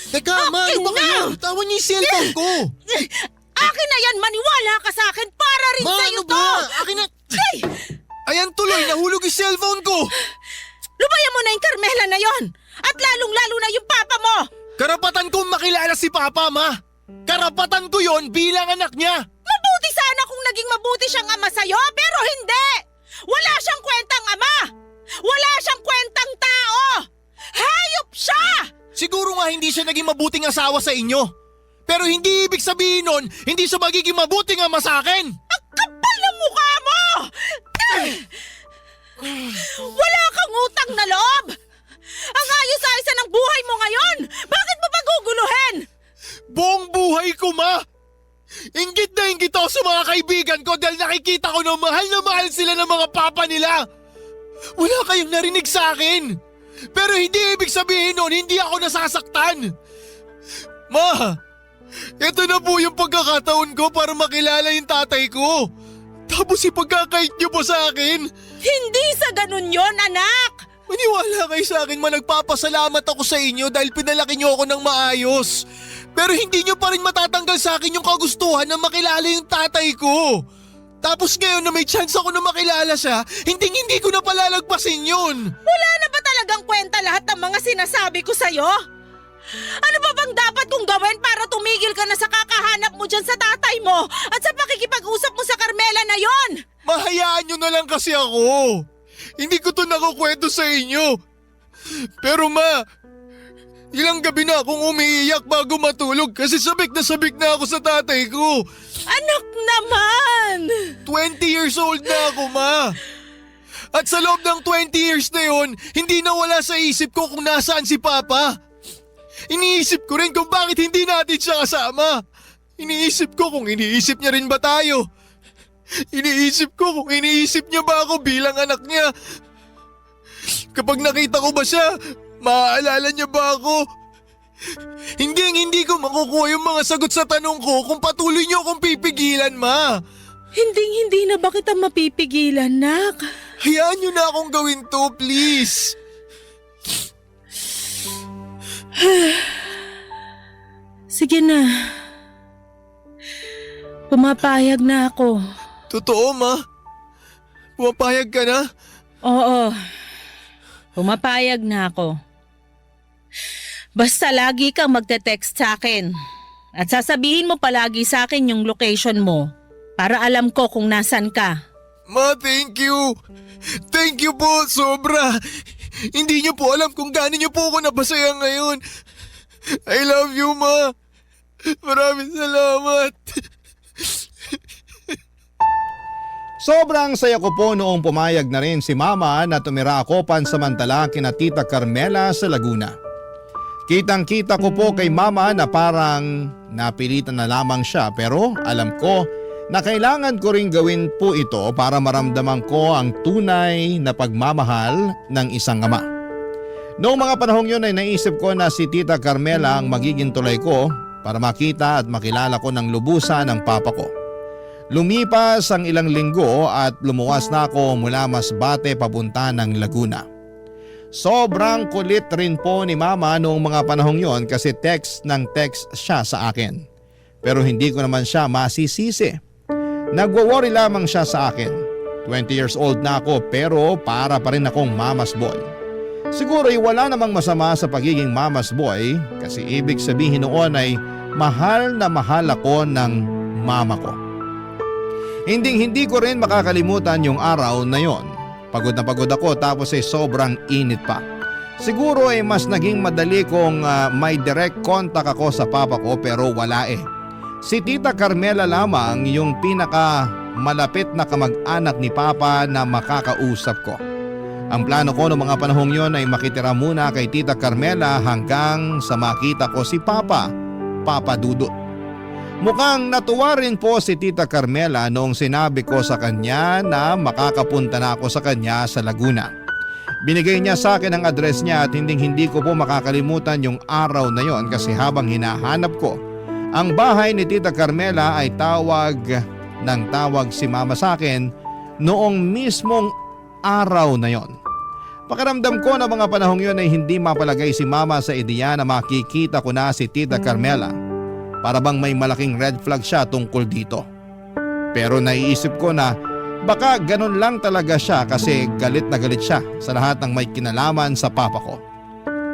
Speaker 7: Teka, Ma, ano ba kayo? Tawan niyo yung cellphone ko!
Speaker 8: Akin na yan, maniwala ka sa akin para rin
Speaker 7: Ma,
Speaker 8: sa'yo
Speaker 7: ano
Speaker 8: to!
Speaker 7: ba? Akin na...
Speaker 8: Ay!
Speaker 7: Ayan tuloy, nahulog yung cellphone ko!
Speaker 8: Lubayan mo na yung Carmela na yon! At lalong-lalo na yung papa mo!
Speaker 7: Karapatan kong makilala si Papa, Ma! Karapatan ko yon bilang anak niya!
Speaker 8: Mabuti sana kung naging mabuti siyang ama sa'yo, pero hindi! Wala siyang kwentang ama! Wala siyang kwentang tao! Hayop siya!
Speaker 7: Siguro nga hindi siya naging mabuting asawa sa inyo. Pero hindi ibig sabihin nun, hindi siya magiging mabuting ama sa akin!
Speaker 8: Ang kapal ng mukha mo! Wala kang utang na loob! Ang ayos-ayos ng buhay mo ngayon! Bakit mo paguguluhin?
Speaker 7: Buong buhay ko, Ma! Inggit na inggit ako sa mga kaibigan ko dahil nakikita ko na mahal sila ng mga papa nila! Wala kayong narinig sa akin! Pero hindi ibig sabihin nun, hindi ako nasasaktan! Ma! Ito na po yung pagkakataon ko para makilala yung tatay ko! Tapos ipagkakait niyo po sa akin!
Speaker 8: Hindi sa ganun yon, anak!
Speaker 7: Maniwala kayo sa akin, nagpapasalamat ako sa inyo dahil pinalaki niyo ako ng maayos. Pero hindi niyo pa rin matatanggal sa akin yung kagustuhan na makilala yung tatay ko. Tapos ngayon na may chance ako na makilala siya, hindi ko na palalagpasin yun.
Speaker 8: Wala na ba talagang kwenta lahat ng mga sinasabi ko sa'yo? Ano ba bang dapat kong gawin para tumigil ka na sa kakahanap mo dyan sa tatay mo at sa pakikipag-usap mo sa Carmela na yon?
Speaker 7: Mahayaan niyo na lang kasi ako. Hindi ko to nakukwento sa inyo. Pero ma, ilang gabi na akong umiiyak bago matulog kasi sabik na ako sa tatay ko.
Speaker 8: Anak naman!
Speaker 7: 20 years old na ako, ma. At sa loob ng 20 years na yon, hindi nawala sa isip ko kung nasaan si Papa. Iniisip ko rin kung bakit hindi natin siya kasama. Iniisip ko kung iniisip niya rin ba tayo. Iniisip ko kung iniisip niya ba ako bilang anak niya. Kapag nakita ko ba siya, maaalala niya ba ako? Hindi ko makukuha yung mga sagot sa tanong ko kung patuloy niyo akong pipigilan, ma.
Speaker 8: Hindi na ba kita mapipigilan, nak?
Speaker 7: Hayaan niyo na akong gawin to, please.
Speaker 8: Sige na. Pumapayag na ako.
Speaker 7: Totoo, ma? Pumapayag ka na?
Speaker 8: Oo. Pumapayag na ako. Basta lagi kang magte-text sa akin. At sasabihin mo palagi sa akin yung location mo para alam ko kung nasan ka.
Speaker 7: Ma, thank you. Thank you po, sobra. Hindi niyo po alam kung gaano niyo po ako napasaya ngayon. I love you, ma. Maraming salamat.
Speaker 3: Sobrang saya ko po noong pumayag na rin si Mama na tumira ako pansamantala kina Tita Carmela sa Laguna. Kitang-kita ko po kay Mama na parang napilitan na lamang siya pero alam ko na kailangan ko ring gawin po ito para maramdaman ko ang tunay na pagmamahal ng isang ama. Noong mga panahong yun ay naisip ko na si Tita Carmela ang magiging tulay ko para makita at makilala ko ng lubusan ang papa ko. Lumipas ang ilang linggo at lumuwas na ako mula Masbate papunta ng Laguna. Sobrang kulit rin po ni Mama noong mga panahong yon kasi text siya sa akin. Pero hindi ko naman siya masisisi. Nagwo-worry lamang siya sa akin. 20 years old na ako pero para pa rin akong mama's boy. Siguro ay wala namang masama sa pagiging mama's boy kasi ibig sabihin noon ay mahal na mahal ako ng mama ko. Hindi ko rin makakalimutan yung araw na yon. Pagod na pagod ako tapos ay sobrang init pa. Siguro ay mas naging madali kung may direct contact ako sa papa ko pero wala eh. Si Tita Carmela lamang yung pinaka malapit na kamag-anak ni Papa na makakausap ko. Ang plano ko noong mga panahong yon ay makitira muna kay Tita Carmela hanggang sa makita ko si Papa Dudut. Mukhang natuwa rin po si Tita Carmela noong sinabi ko sa kanya na makakapunta na ako sa kanya sa Laguna. Binigay niya sa akin ang address niya at hindi ko po makakalimutan yung araw na yon kasi habang hinahanap ko ang bahay ni Tita Carmela ay tawag si Mama sa akin noong mismong araw na yon. Pakiramdam ko na mga panahong yon ay hindi mapalagay si Mama sa ideya na makikita ko na si Tita Carmela. Para bang may malaking red flag siya tungkol dito. Pero naiisip ko na baka ganun lang talaga siya kasi galit na galit siya sa lahat ng may kinalaman sa papa ko.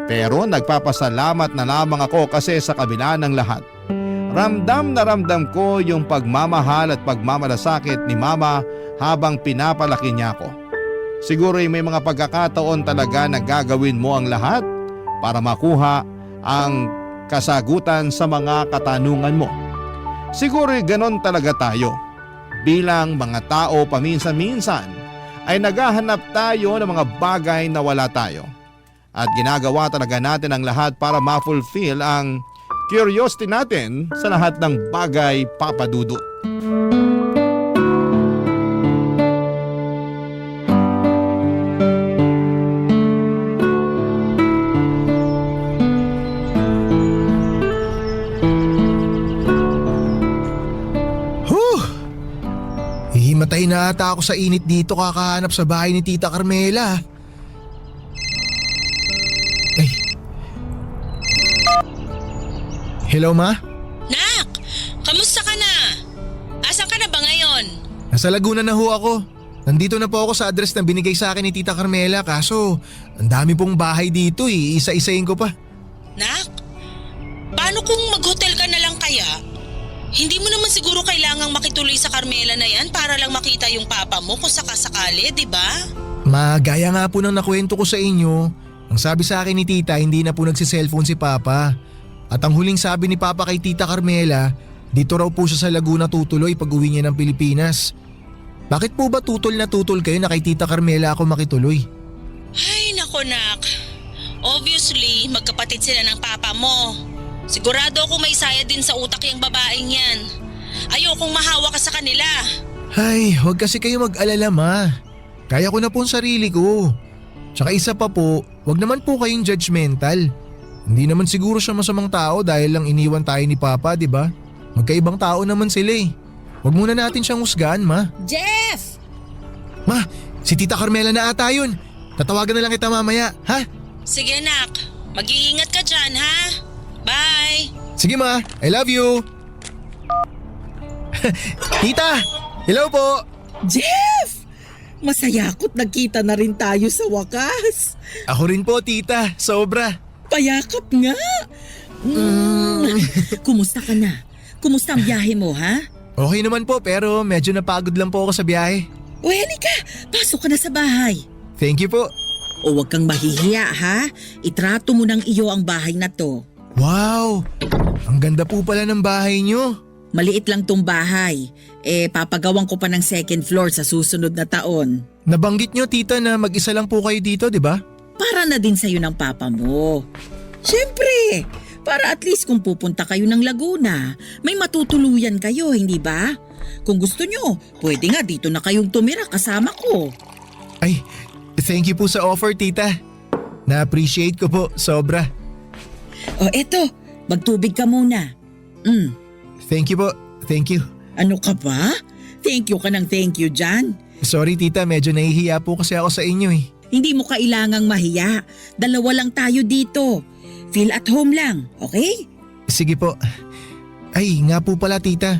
Speaker 3: Pero nagpapasalamat na lamang ako kasi sa kabila ng lahat. Ramdam na ramdam ko yung pagmamahal at pagmamalasakit ni Mama habang pinapalaki niya ako. Siguro ay may mga pagkakataon talaga na gagawin mo ang lahat para makuha ang kasagutan sa mga katanungan mo. Siguro ay ganon talaga tayo. Bilang mga tao paminsan-minsan ay naghahanap tayo ng mga bagay na wala tayo. At ginagawa talaga natin ang lahat para ma-fulfill ang curiosity natin sa lahat ng bagay, Papa Dudut.
Speaker 7: Hihimatay na ata ako sa init dito kakahanap sa bahay ni Tita Carmela. Hello ma?
Speaker 8: Nak, kamusta ka na? Asan ka na ba ngayon?
Speaker 7: Nasa Laguna na ho ako. Nandito na po ako sa address na binigay sa akin ni Tita Carmela kaso ang dami pong bahay dito isa-isahin ko pa.
Speaker 8: Nak, paano kung mag-hotel ka na lang kaya? Hindi mo naman siguro kailangang makituloy sa Carmela na yan para lang makita yung papa mo kung sakasakali, di ba?
Speaker 7: Ma, gaya nga po ng nakwento ko sa inyo, ang sabi sa akin ni Tita hindi na po nagsiselfone si Papa. At ang huling sabi ni Papa kay Tita Carmela, dito raw po siya sa Laguna tutuloy pag uwi niya ng Pilipinas. Bakit po ba tutol na tutol kayo na kay Tita Carmela ako makituloy?
Speaker 8: Ay, nako nak. Obviously, magkapatid sila ng papa mo. Sigurado ako may saya din sa utak yung babaeng yan. Ayokong mahawa ka sa kanila.
Speaker 7: Ay, huwag kasi kayo mag-alala ma. Kaya ko na po ang sarili ko. Tsaka isa pa po, huwag naman po kayong judgmental. Hindi naman siguro siya masamang tao dahil lang iniwan tayo ni Papa, di ba? Magkaibang tao naman sila eh. Huwag muna natin siyang husgahan ma.
Speaker 8: Jeff!
Speaker 7: Ma, si Tita Carmela na ata yun. Tatawagan na lang kita mamaya, ha?
Speaker 8: Sige nak, mag-iingat ka dyan ha. Bye!
Speaker 7: Sige ma, I love you. Tita, hello po.
Speaker 9: Jeff! Masaya ako't nagkita na rin tayo sa wakas.
Speaker 7: Ako rin po tita, sobra.
Speaker 9: Payakap nga. Kumusta ka na? Kumusta ang biyahe mo, ha?
Speaker 7: Okay naman po pero medyo napagod lang po ako sa biyahe.
Speaker 9: O halika, pasok ka na sa bahay.
Speaker 7: Thank you po.
Speaker 9: O huwag kang mahihiya, ha? Itrato mo ng iyo ang bahay na to.
Speaker 7: Wow, ang ganda po pala ng bahay niyo.
Speaker 9: Maliit lang tong bahay. Papagawan ko pa ng second floor sa susunod na taon.
Speaker 7: Nabanggit niyo tita na mag-isa lang po kayo dito, di ba?
Speaker 9: Para na din sa'yo ng papa mo. Siyempre, para at least kung pupunta kayo ng Laguna, may matutuluyan kayo, hindi ba? Kung gusto nyo, pwede nga dito na kayong tumira kasama ko.
Speaker 7: Ay, thank you po sa offer tita. Na-appreciate ko po, sobra.
Speaker 9: O eto, magtubig ka muna.
Speaker 7: Thank you po, thank you.
Speaker 9: Ano ka ba? Thank you ka ng thank you dyan.
Speaker 7: Sorry tita, medyo nahihiya po kasi ako sa inyo eh.
Speaker 9: Hindi mo kailangang mahiya. Dalawa lang tayo dito. Feel at home lang, okay?
Speaker 7: Sige po. Ay, nga po pala tita.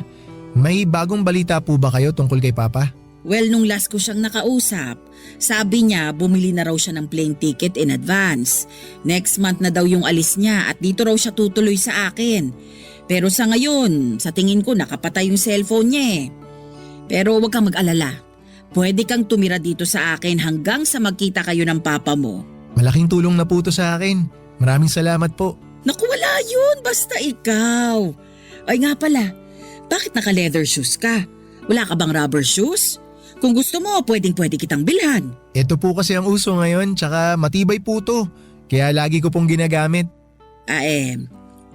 Speaker 7: May bagong balita po ba kayo tungkol kay Papa?
Speaker 9: Well, nung last ko siyang nakausap, sabi niya bumili na raw siya ng plane ticket in advance. Next month na daw yung alis niya at dito raw siya tutuloy sa akin. Pero sa ngayon, sa tingin ko nakapatay yung cellphone niya eh. Pero huwag kang mag-alala. Pwede kang tumira dito sa akin hanggang sa magkita kayo ng papa mo.
Speaker 7: Malaking tulong na po to sa akin. Maraming salamat po.
Speaker 9: Naku, wala yun. Basta ikaw. Ay nga pala, bakit naka-leather shoes ka? Wala ka bang rubber shoes? Kung gusto mo, pwedeng-pwede kitang bilhan.
Speaker 7: Ito po kasi ang uso ngayon, tsaka matibay po to. Kaya lagi ko pong ginagamit.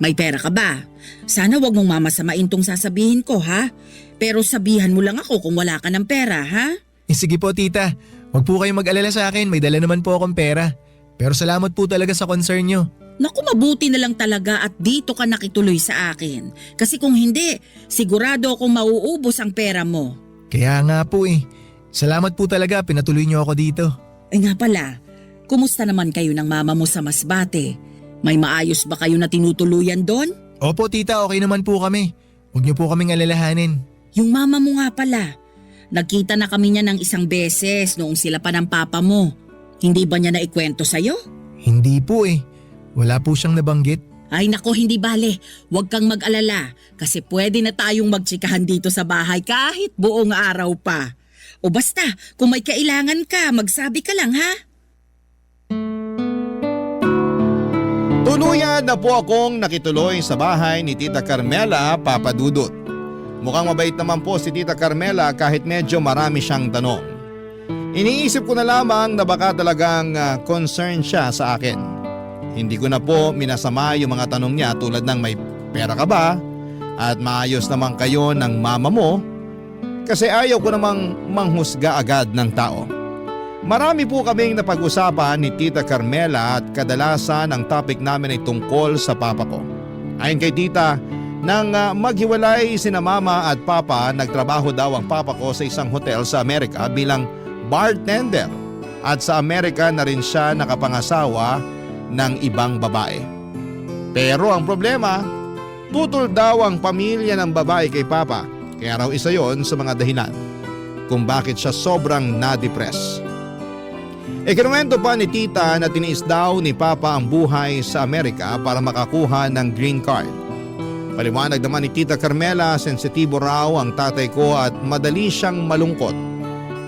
Speaker 9: May pera ka ba? Sana wag mong mamasamain tong sasabihin ko, ha? Pero sabihan mo lang ako kung wala ka ng pera, ha?
Speaker 7: Sige po tita, huwag po kayong mag-alala sa akin, may dala naman po akong pera. Pero salamat po talaga sa concern nyo.
Speaker 9: Naku, mabuti na lang talaga at dito ka nakituloy sa akin. Kasi kung hindi, sigurado akong mauubos ang pera mo.
Speaker 7: Kaya nga po eh. Salamat po talaga, pinatuloy nyo ako dito.
Speaker 9: Ay nga pala, kumusta naman kayo ng mama mo sa Masbate? May maayos ba kayo na tinutuluyan doon?
Speaker 7: Opo tita, okay naman po kami. Huwag nyo po kaming alalahanin.
Speaker 9: Yung mama mo nga pala, nagkita na kami niya ng isang beses noong sila pa ng papa mo. Hindi ba niya naikwento sa'yo?
Speaker 7: Hindi po eh. Wala po siyang nabanggit.
Speaker 9: Ay nako, hindi bale. Huwag kang mag-alala kasi pwede na tayong magtsikahan dito sa bahay kahit buong araw pa. O basta, kung may kailangan ka, magsabi ka lang ha?
Speaker 3: Tuluyan na po akong nakituloy sa bahay ni Tita Carmela, Papa Dudut. Mukhang mabait naman po si Tita Carmela kahit medyo marami siyang tanong. Iniisip ko na lamang na baka talagang concerned siya sa akin. Hindi ko na po minasama yung mga tanong niya tulad ng may pera ka ba at maayos naman kayo ng mama mo kasi ayaw ko namang manghusga agad ng tao. Marami po kaming napag-usapan ni Tita Carmela at kadalasan ang topic namin ay tungkol sa papa ko. Ayon kay Tita, nang maghiwalay sina mama at papa, nagtrabaho daw ang papa ko sa isang hotel sa Amerika bilang bartender at sa Amerika na rin siya nakapangasawa ng ibang babae. Pero ang problema, Tutol daw ang pamilya ng babae kay Papa, kaya raw isa yon sa mga dahilan kung bakit siya sobrang na-depress. Ikinuwento pa ni tita na tiniis daw ni Papa ang buhay sa Amerika para makakuha ng green card. Paliwanag naman ni Tita Carmela, sensitibo raw ang tatay ko at madali siyang malungkot.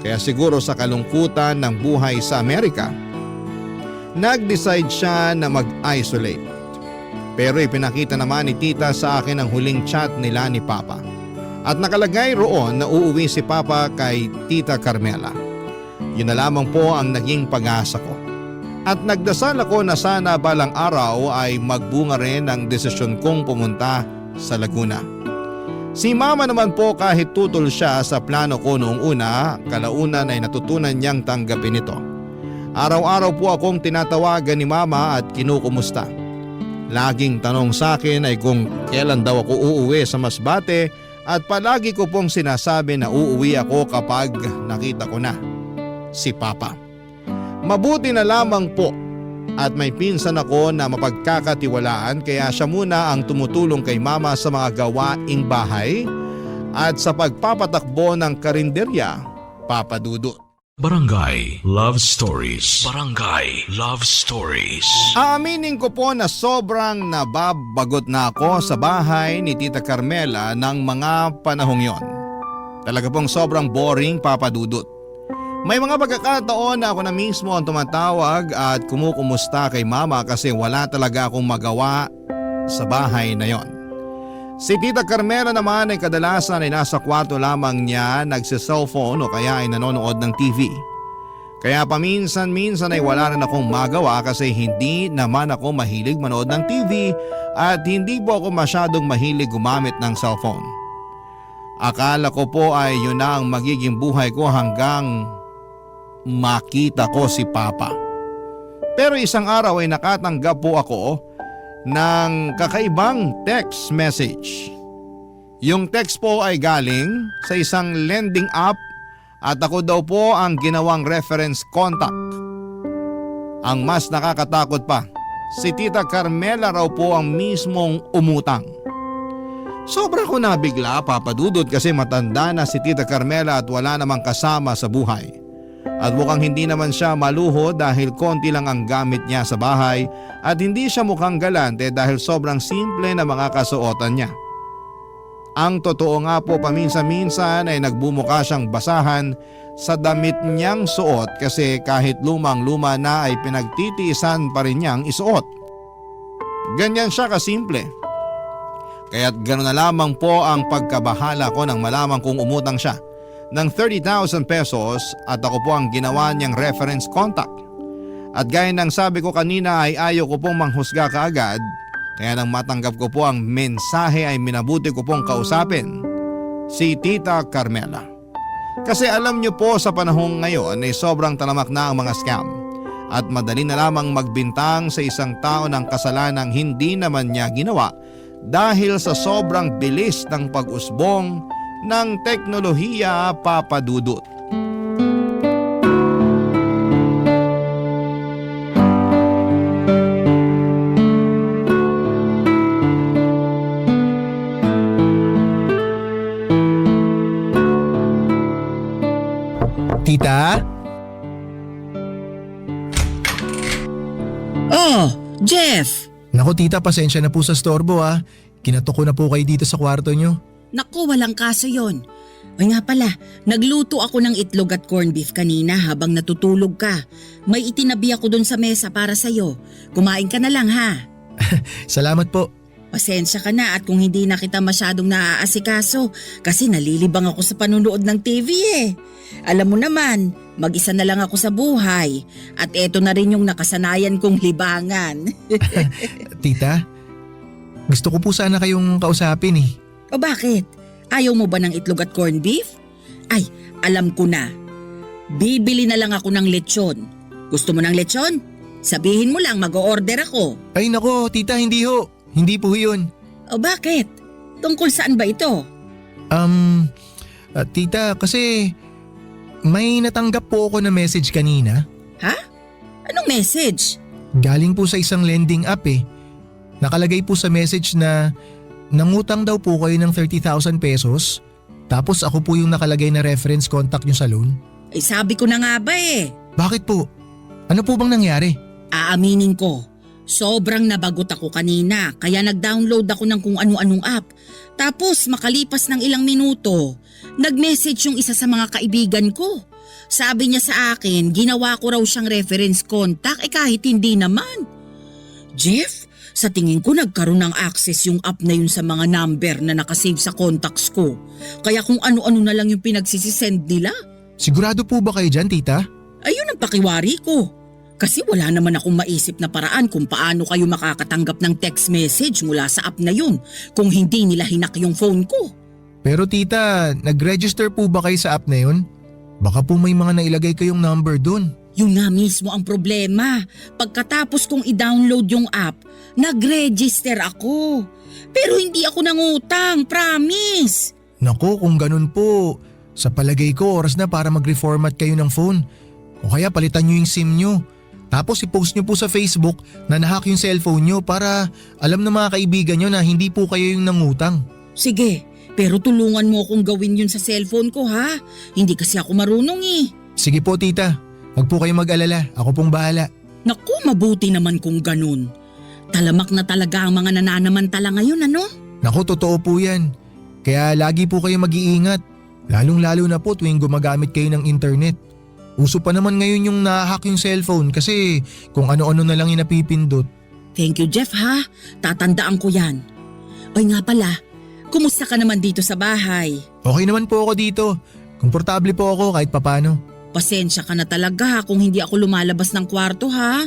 Speaker 3: Kaya siguro sa kalungkutan ng buhay sa Amerika, nag-decide siya na mag-isolate. Pero ipinakita naman ni tita sa akin ang huling chat nila ni Papa. At nakalagay roon na uuwi si Papa kay Tita Carmela. Yun na lamang po ang naging pag-asa ko. At nagdasal ako na sana balang araw ay magbunga rin ang desisyon kong pumunta sa Laguna. Si Mama naman po kahit tutol siya sa plano ko noong una, kalaunan ay natutunan niyang tanggapin ito. Araw-araw po akong tinatawagan ni Mama at kinukumusta. Laging tanong sa akin ay kung kailan daw ako uuwi sa Masbate at palagi ko pong sinasabi na uuwi ako kapag nakita ko na si Papa. Mabuti na lamang po at may pinsan ako na mapagkakatiwalaan kaya siya muna ang tumutulong kay Mama sa mga gawaing bahay at sa pagpapatakbo ng karinderya, Papa Dudut.
Speaker 1: Barangay Love Stories. Barangay Love Stories.
Speaker 3: Aaminin ko po na sobrang nababagot na ako sa bahay ni Tita Carmela ng mga panahong yon. Talaga pong sobrang boring, Papa Dudut. May mga pagkakataon na ako na mismo ang tumatawag at kumukumusta kay Mama kasi wala talaga akong magawa sa bahay na yon. Si Tita Carmela naman ay kadalasan ay nasa kwarto lamang niya nagsi-cellphone o kaya ay nanonood ng TV. Kaya paminsan-minsan ay wala rin akong magawa kasi hindi naman ako mahilig manood ng TV at hindi po ako masyadong mahilig gumamit ng cellphone. Akala ko po ay yun na ang magiging buhay ko hanggang makita ko si Papa. Pero isang araw ay nakatanggap po ako ng kakaibang text message. Yung text po ay galing sa isang lending app at ako daw po ang ginawang reference contact. Ang mas nakakatakot pa, si Tita Carmela raw po ang mismong umutang. Sobra ko nabigla, Papa Dudut, kasi matanda na si Tita Carmela at wala namang kasama sa buhay. At mukhang hindi naman siya maluho dahil konti lang ang gamit niya sa bahay at hindi siya mukhang galante dahil sobrang simple na mga kasuotan niya. Ang totoo nga po paminsan-minsan ay nagbumuka siyang basahan sa damit niyang suot kasi kahit lumang-luma na ay pinagtitiisan pa rin niyang isuot. Ganyan siya kasimple. Kaya't gano'n na lamang po ang pagkabahala ko nang malaman kong umutang siya ng 30,000 pesos at ako po ang ginawa niyang reference contact. At gaya ng sabi ko kanina ay ayaw ko pong manghusga kaagad, kaya nang matanggap ko po ang mensahe ay minabuti ko pong kausapin si Tita Carmela. Kasi alam niyo po sa panahong ngayon ay sobrang talamak na ang mga scam at madali na lamang magbintang sa isang tao ng kasalanang hindi naman niya ginawa dahil sa sobrang bilis ng pag-usbong ng teknolohiya, Papa Dudut.
Speaker 7: Tita?
Speaker 9: Oh, Jeff!
Speaker 7: Naku tita, pasensya na po sa storbo ah. Kinatok ko na po kayo dito sa kwarto nyo.
Speaker 9: Naku, walang kaso yon. Ay nga pala, nagluto ako ng itlog at corned beef kanina habang natutulog ka. May itinabi ako dun sa mesa para sa'yo. Kumain ka na lang ha.
Speaker 7: Salamat po.
Speaker 9: Pasensya ka na at kung hindi na kita masyadong naaasikaso kasi nalilibang ako sa panunood ng TV eh. Alam mo naman, mag-isa na lang ako sa buhay at eto na rin yung nakasanayan kong libangan.
Speaker 7: Tita, gusto ko po sana kayong kausapin eh.
Speaker 9: O bakit? Ayaw mo ba ng itlog at corned beef? Ay, alam ko na. Bibili na lang ako ng lechon. Gusto mo ng lechon? Sabihin mo lang mag-o-order ako.
Speaker 7: Ay nako, tita, hindi ho. Hindi po yun.
Speaker 9: O bakit? Tungkol saan ba ito?
Speaker 7: Tita, kasi may natanggap po ako na message kanina.
Speaker 9: Ha? Anong message?
Speaker 7: Galing po sa isang lending app eh. Nakalagay po sa message na nangutang daw po kayo ng 30,000 pesos. Tapos ako po yung nakalagay na reference contact nyo sa loan.
Speaker 9: Eh sabi ko na nga ba eh.
Speaker 7: Bakit po? Ano po bang nangyari?
Speaker 9: Aaminin ko, sobrang nabagot ako kanina kaya nag-download ako ng kung ano-anong app. Tapos makalipas ng ilang minuto, nag-message yung isa sa mga kaibigan ko. Sabi niya sa akin, ginawa ko raw siyang reference contact kahit hindi naman. Jeff, sa tingin ko nagkaroon ng access yung app na yun sa mga number na nakasave sa contacts ko. Kaya kung ano-ano na lang yung pinagsisisend nila.
Speaker 7: Sigurado po ba kayo dyan, tita?
Speaker 9: Ayun ang pakiwari ko. Kasi wala naman akong maisip na paraan kung paano kayo makakatanggap ng text message mula sa app na yun kung hindi nila hinak yung phone ko.
Speaker 7: Pero tita, nag-register po ba kayo sa app na yun? Baka po may mga nailagay kayong number dun.
Speaker 9: Yun nga mismo ang problema. Pagkatapos kong i-download yung app, nag-register ako. Pero hindi ako nangutang, promise.
Speaker 7: Nako, kung ganun po, sa palagay ko oras na para mag-reformat kayo ng phone. O kaya palitan nyo yung SIM nyo. Tapos i-post nyo po sa Facebook na nahack yung cellphone nyo para alam ng mga kaibigan nyo na hindi po kayo yung nangutang.
Speaker 9: Sige, pero tulungan mo akong gawin yun sa cellphone ko ha. Hindi kasi ako marunong eh.
Speaker 7: Sige po tita, huwag po kayo mag-alala, ako pong bahala.
Speaker 9: Naku, mabuti naman kung ganun. Talamak na talaga ang mga nananamantala ngayon ano?
Speaker 7: Naku, totoo po yan. Kaya lagi po kayo mag-iingat. Lalong-lalo na po tuwing gumagamit kayo ng internet. Uso pa naman ngayon yung nahahack yung cellphone kasi kung ano-ano na lang yung napipindot.
Speaker 9: Thank you Jeff ha, tatandaan ko yan. Oy nga pala, kumusta ka naman dito sa bahay?
Speaker 7: Okay naman po ako dito. Komportable po ako kahit papano.
Speaker 9: Pasensya ka na talaga kung hindi ako lumalabas ng kwarto ha.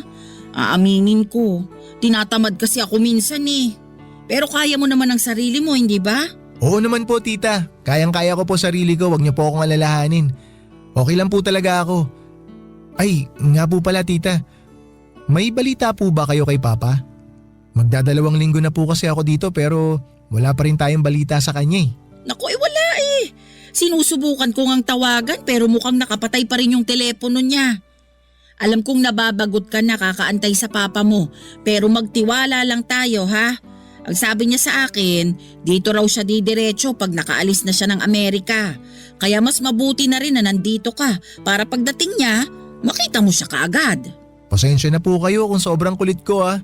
Speaker 9: Aaminin ko, tinatamad kasi ako minsan eh. Pero kaya mo naman ang sarili mo, hindi ba?
Speaker 7: Oo naman po tita, kayang-kaya ko po sarili ko, wag niyo po akong alalahanin. Okay lang po talaga ako. Ay, nga po pala tita, may balita po ba kayo kay Papa? Magdadalawang linggo na po kasi ako dito pero wala pa rin tayong balita sa kanya eh.
Speaker 9: Naku wala eh. Sinusubukan ko ngang tawagan pero mukhang nakapatay pa rin yung telepono niya. Alam kong nababagot ka na kakaantay sa papa mo pero magtiwala lang tayo ha. Ang sabi niya sa akin, dito raw siya didiretso pag nakaalis na siya ng Amerika. Kaya mas mabuti na rin na nandito ka para pagdating niya, makita mo siya kaagad.
Speaker 7: Pasensya na po kayo kung sobrang kulit ko ah.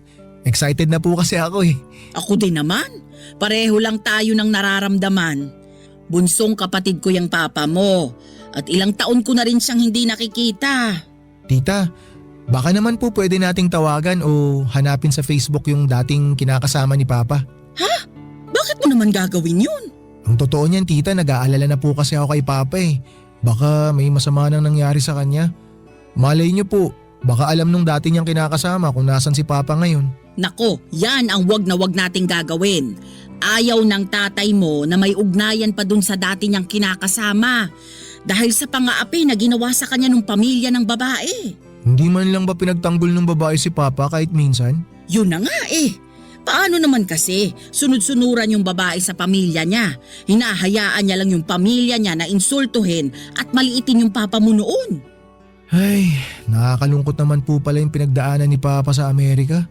Speaker 7: Excited na po kasi ako eh.
Speaker 9: Ako din naman. Pareho lang tayo ng nararamdaman. Bunsong kapatid ko yung papa mo. At ilang taon ko na rin siyang hindi nakikita.
Speaker 7: Tita, baka naman po pwede nating tawagan o hanapin sa Facebook yung dating kinakasama ni Papa.
Speaker 9: Ha? Bakit mo naman gagawin yun?
Speaker 7: Ang totoo niyan tita, nag-aalala na po kasi ako kay Papa eh. Baka may masama nang nangyari sa kanya. Malay niyo po, baka alam nung dati niyang kinakasama kung nasan si Papa ngayon.
Speaker 9: Nako, yan ang wag na wag nating gagawin. Ayaw ng tatay mo na may ugnayan pa dun sa dati niyang kinakasama. Dahil sa pang-aapi na ginawa sa kanya ng pamilya ng babae.
Speaker 7: Hindi man lang ba pinagtanggol ng babae si Papa kahit minsan?
Speaker 9: Yun na nga eh. Paano naman kasi sunod-sunuran yung babae sa pamilya niya? Hinahayaan niya lang yung pamilya niya na insultuhin at maliitin yung papa mo noon.
Speaker 7: Ay, nakakalungkot naman po pala yung pinagdaanan ni Papa sa Amerika.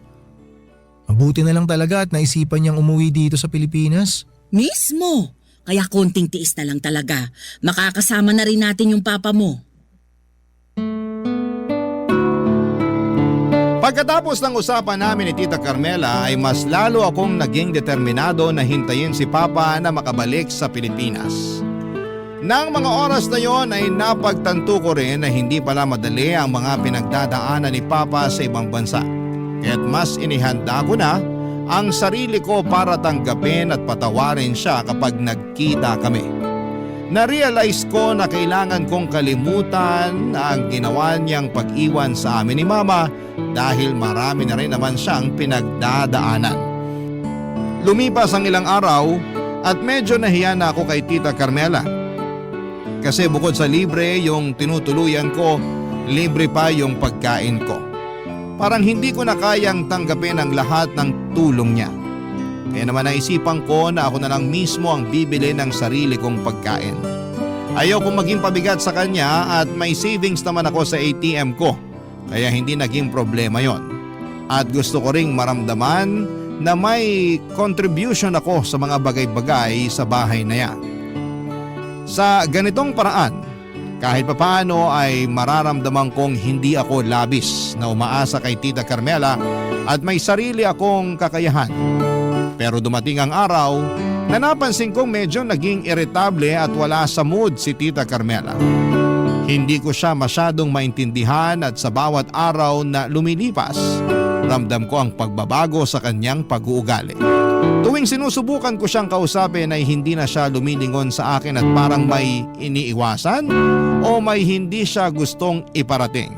Speaker 7: Mabuti na lang talaga at naisipan niyang umuwi dito sa Pilipinas.
Speaker 9: Mismo. Kaya konting tiis na lang talaga. Makakasama na rin natin yung papa mo.
Speaker 3: Pagkatapos ng usapan namin ni Tita Carmela ay mas lalo akong naging determinado na hintayin si Papa na makabalik sa Pilipinas. Nang mga oras na yon ay napagtanto ko rin na hindi pala madali ang mga pinagdadaanan ni Papa sa ibang bansa. Kaya't mas inihanda ko na ang sarili ko para tanggapin at patawarin siya kapag nagkita kami. Na-realize ko na kailangan kong kalimutan ang ginawa niyang pag-iwan sa amin ni Mama dahil marami na rin naman siyang pinagdadaanan. Lumipas ang ilang araw at medyo nahiya na ako kay Tita Carmela. Kasi bukod sa libre yung tinutuluyan ko, libre pa yung pagkain ko. Parang hindi ko na kayang tanggapin ang lahat ng tulong niya. Kaya naman naisipan ko na ako na lang mismo ang bibili ng sarili kong pagkain. Ayaw kong maging pabigat sa kanya at may savings naman ako sa ATM ko. Kaya hindi naging problema yon. At gusto ko ring maramdaman na may contribution ako sa mga bagay-bagay sa bahay na yan. Sa ganitong paraan, kahit papaano ay mararamdaman kong hindi ako labis na umaasa kay Tita Carmela at may sarili akong kakayahan. Pero dumating ang araw na napansin kong medyo naging irritable at wala sa mood si Tita Carmela. Hindi ko siya masyadong maintindihan at sa bawat araw na lumilipas, ramdam ko ang pagbabago sa kanyang pag-uugali. Tuwing sinusubukan ko siyang kausapin ay hindi na siya lumilingon sa akin at parang may iniiwasan o may hindi siya gustong iparating.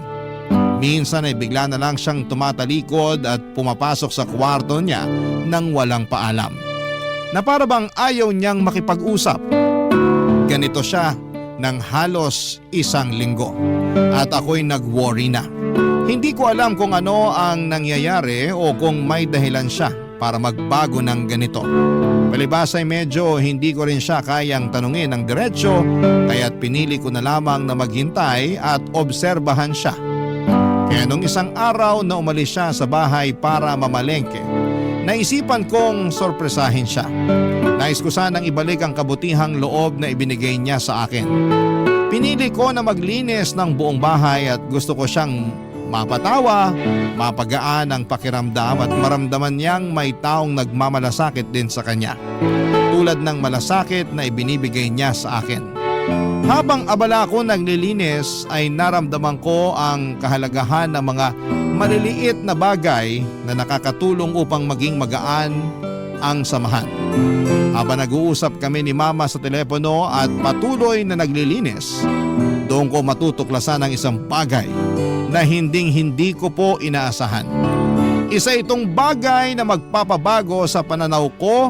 Speaker 3: Minsan ay bigla na lang siyang tumatalikod at pumapasok sa kwarto niya nang walang paalam. Na para bang ayaw niyang makipag-usap. Ganito siya ng halos 1 linggo at ako'y nag-worry na. Hindi ko alam kung ano ang nangyayari o kung may dahilan siya para magbago ng ganito. Palibas ay medyo hindi ko rin siya kayang tanungin ng diretsyo kaya't pinili ko na lamang na maghintay at obserbahan siya. Kaya nung isang araw na umalis siya sa bahay para mamalengke, naisipan kong sorpresahin siya. Nais ko sanang ibalik ang kabutihang loob na ibinigay niya sa akin. Pinili ko na maglinis ng buong bahay at gusto ko siyang mapatawa, mapagaan ang pakiramdam at maramdaman niyang may taong nagmamalasakit din sa kanya. Tulad ng malasakit na ibinibigay niya sa akin. Habang abala ko naglilinis ay naramdaman ko ang kahalagahan ng mga maliliit na bagay na nakakatulong upang maging magaan ang samahan. Habang nag-uusap kami ni Mama sa telepono at patuloy na naglilinis, doon ko matutuklasan ang isang bagay na hindi ko po inaasahan. Isa itong bagay na magpapabago sa pananaw ko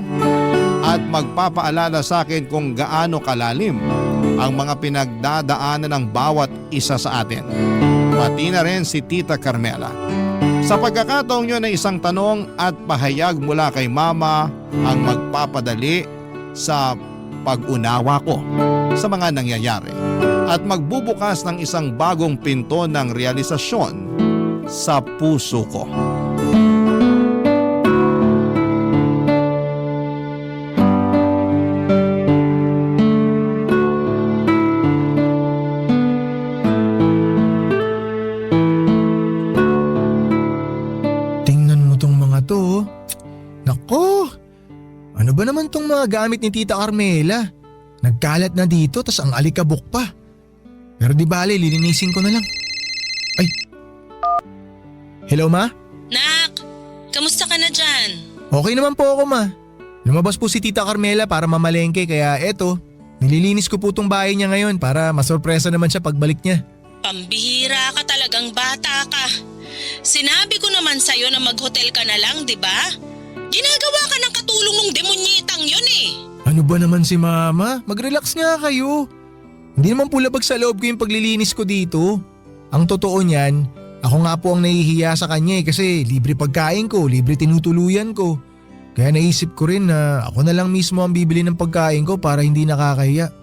Speaker 3: at magpapaalala sa akin kung gaano kalalim ang mga pinagdadaanan ng bawat isa sa atin. Pati na rin si Tita Carmela. Sa pagkakataong yun ay isang tanong at pahayag mula kay Mama ang magpapadali sa pag-unawa ko sa mga nangyayari at magbubukas ng isang bagong pinto ng realisasyon sa puso ko.
Speaker 7: Ano ba naman tong mga gamit ni Tita Carmela? Nagkalat na dito tas ang alikabok pa. Pero di bale, lilinisin ko na lang. Ay. Hello ma?
Speaker 8: Nak, kamusta ka na dyan?
Speaker 7: Okay naman po ako ma. Lumabas po si Tita Carmela para mamalengke kaya eto, nililinis ko po tong bahay niya ngayon para masorpresa naman siya pagbalik niya.
Speaker 8: Pambihira ka talagang bata ka. Sinabi ko naman sa'yo na mag-hotel ka na lang, di ba? Ginagawa ka ng katulong ng demonyetang yun eh.
Speaker 7: Ano ba naman si Mama? Mag-relax nga kayo. Hindi naman po labag sa loob ko yung paglilinis ko dito. Ang totoo niyan, ako nga po ang nahihiya sa kanya kasi libre pagkain ko, libre tinutuluyan ko. Kaya naisip ko rin na ako na lang mismo ang bibili ng pagkain ko para hindi nakakahiya.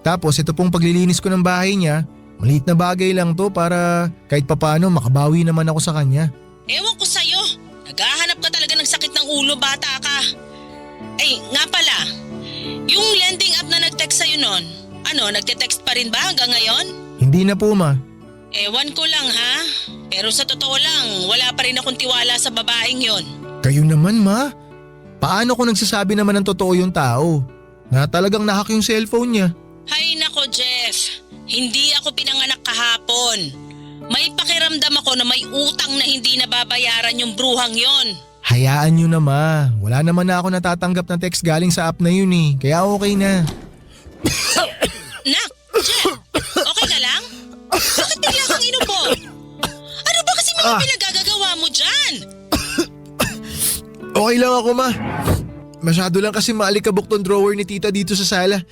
Speaker 7: Tapos ito pong paglilinis ko ng bahay niya, maliit na bagay lang to para kahit papano makabawi naman ako sa kanya.
Speaker 8: Ewan ko sa'yo. Naghahanap ka talaga ng sakit ng ulo, bata ka. Ay, nga pala. Yung lending app na nag-text sa'yo nun, nagte-text pa rin ba hanggang ngayon?
Speaker 7: Hindi na po ma.
Speaker 8: Ewan ko lang ha. Pero sa totoo lang, wala pa rin akong tiwala sa babaeng yon.
Speaker 7: Kayo naman ma. Paano kung nagsasabi naman ng totoo yung tao? Na talagang nahack yung cellphone niya.
Speaker 8: Hay nako Jeff, hindi ako pinanganak kahapon. May pakiramdam ako na may utang na hindi nababayaran yung bruhang yon.
Speaker 7: Hayaan nyo na ma. Wala naman na ako natatanggap na text galing sa app na yun eh. Kaya okay na.
Speaker 8: Nak, Jeff, okay ka lang? Bakit bigla kang inubo? Ano ba kasi mga pinagagagawa mo dyan?
Speaker 7: Okay lang ako ma. Masyado lang kasi maalikabok tong drawer ni tita dito sa sala.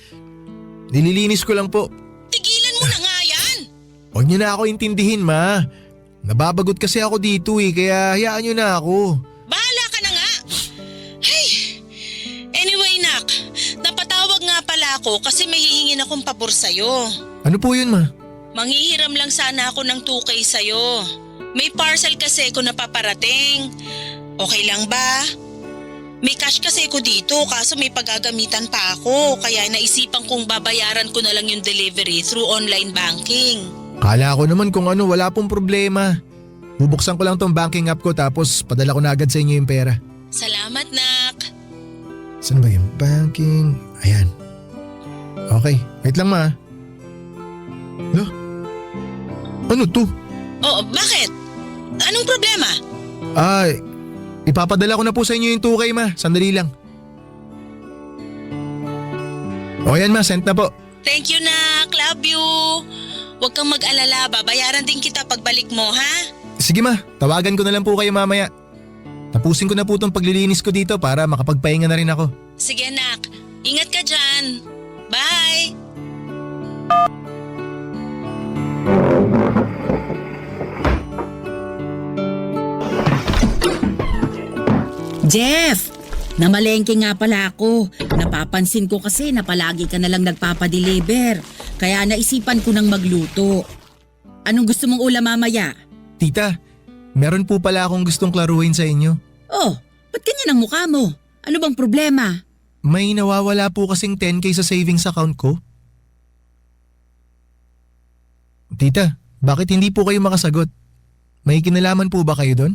Speaker 7: Nililinis ko lang po.
Speaker 8: Tigilan mo na nga yan.
Speaker 7: Huwag niyo na ako intindihin ma. Nababagot kasi ako dito eh kaya hayaan niyo na ako.
Speaker 8: Bahala ka na nga. Hey, anyway nak, napatawag nga pala ako kasi may hihingin akong pabor sa'yo.
Speaker 7: Ano po yun ma?
Speaker 8: Manghihiram lang sana ako ng 2K sa'yo. May parcel kasi ko napaparating. Okay lang ba?
Speaker 10: May cash kasi ko dito kaso may paggagamitan pa ako kaya naisipan kong babayaran ko na lang yung delivery through online banking.
Speaker 7: Kala ko naman kung ano, wala pong problema. Bubuksan ko lang tong banking app ko tapos padala ko na agad sa inyo yung pera.
Speaker 10: Salamat, Nak.
Speaker 7: Saan ba yung banking? Ayan. Okay, wait lang ma. Lo? Ano to?
Speaker 10: Oh, bakit? Anong problema?
Speaker 7: Ay, ipapadala ko na po sa inyo yung 2K ma. Sandali lang. O yan ma, sent na po.
Speaker 10: Thank you, Nak. Love you. Huwag kang mag-alala. Babayaran din kita pagbalik mo, ha?
Speaker 7: Sige ma, tawagan ko na lang po kayo mamaya. Tapusin ko na po itong paglilinis ko dito para makapagpahinga na rin ako.
Speaker 10: Sige, Nak. Ingat ka dyan. Bye!
Speaker 9: Jeff, namalengke nga pala ako. Napapansin ko kasi na palagi ka na lang nagpapadeliver. Kaya naisipan ko nang magluto. Anong gusto mong ulam mamaya?
Speaker 7: Tita, meron po pala akong gustong klaruhin sa inyo.
Speaker 9: Oh, ba't ganyan ang mukha mo? Ano bang problema?
Speaker 7: May nawawala po kasing 10K sa savings account ko. Tita, bakit hindi po kayo makasagot? May kinalaman po ba kayo doon?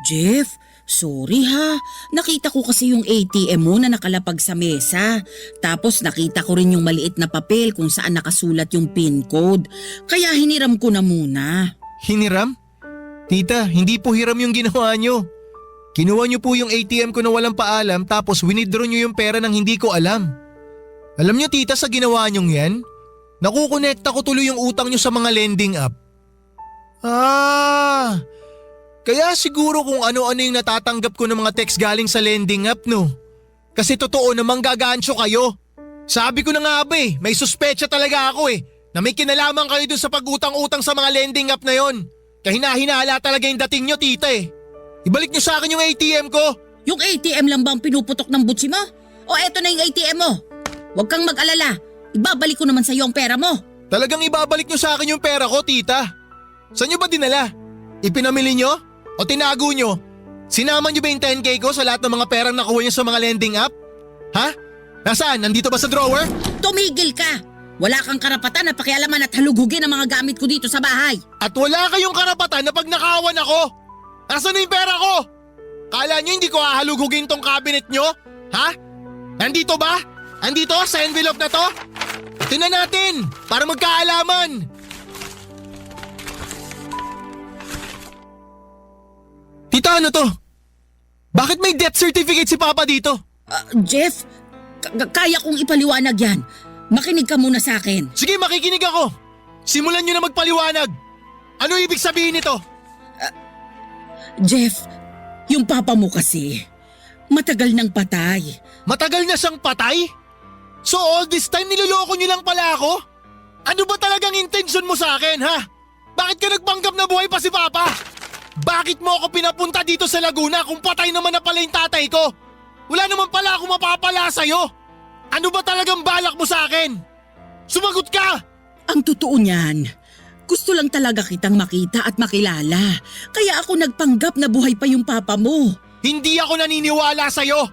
Speaker 9: Jeff, sorry ha. Nakita ko kasi yung ATM mo na nakalapag sa mesa. Tapos nakita ko rin yung maliit na papel kung saan nakasulat yung PIN code. Kaya hiniram ko na muna.
Speaker 7: Hiniram? Tita, hindi po hiram yung ginawa nyo. Kinuha nyo po yung ATM ko na walang paalam tapos winidraw nyo yung pera nang hindi ko alam. Alam nyo tita sa ginawa nyong yan? Nakukonekta ko tuloy yung utang nyo sa mga lending app. Kaya siguro kung ano-ano yung natatanggap ko ng mga text galing sa lending app no. Kasi totoo namang gagancho kayo. Sabi ko na nga ba may suspecha talaga ako na may kinalaman kayo dun sa pag-utang-utang sa mga lending app na yon. Kahina-hinala talaga yung dating nyo tita Ibalik nyo sa akin yung ATM ko.
Speaker 9: Yung ATM lang bang pinuputok ng butsi mo? O eto na yung ATM mo? Huwag kang mag-alala. Ibabalik ko naman sa iyo ang pera mo.
Speaker 7: Talagang ibabalik nyo sa akin yung pera ko tita. Saan nyo ba dinala? Ipinamili nyo? O tinago nyo? Sinama nyo ba yung 10K ko sa lahat ng mga perang nakuha nyo sa mga lending app? Ha? Nasaan? Nandito ba sa drawer?
Speaker 9: Tumigil ka! Wala kang karapatan na pakialaman at halugugin ang mga gamit ko dito sa bahay.
Speaker 7: At wala kayong karapatan na pag nakawan ako. Nasaan na yung pera ko? Kala nyo hindi ko hahalugugin tong cabinet nyo? Ha? Nandito ba? Andito sa envelope na to? Tingnan natin para magkaalaman. Tita, ano to? Bakit may death certificate si Papa dito?
Speaker 9: Jeff, kaya kong ipaliwanag yan. Makinig ka muna sa akin.
Speaker 7: Sige, makikinig ako. Simulan nyo na magpaliwanag. Ano ibig sabihin nito?
Speaker 9: Jeff, yung papa mo kasi, matagal nang patay.
Speaker 7: Matagal na siyang patay? So all this time niloloko nyo lang pala ako? Ano ba talagang intention mo sa akin, ha? Bakit ka nagpanggap na buhay pa si Papa? Bakit mo ako pinapunta dito sa Laguna kung patay naman na pala yung tatay ko? Wala naman pala akong mapapala sa'yo. Ano ba talagang balak mo sa akin? Sumagot ka!
Speaker 9: Ang totoo niyan, gusto lang talaga kitang makita at makilala. Kaya ako nagpanggap na buhay pa yung papa mo.
Speaker 7: Hindi ako naniniwala sa'yo.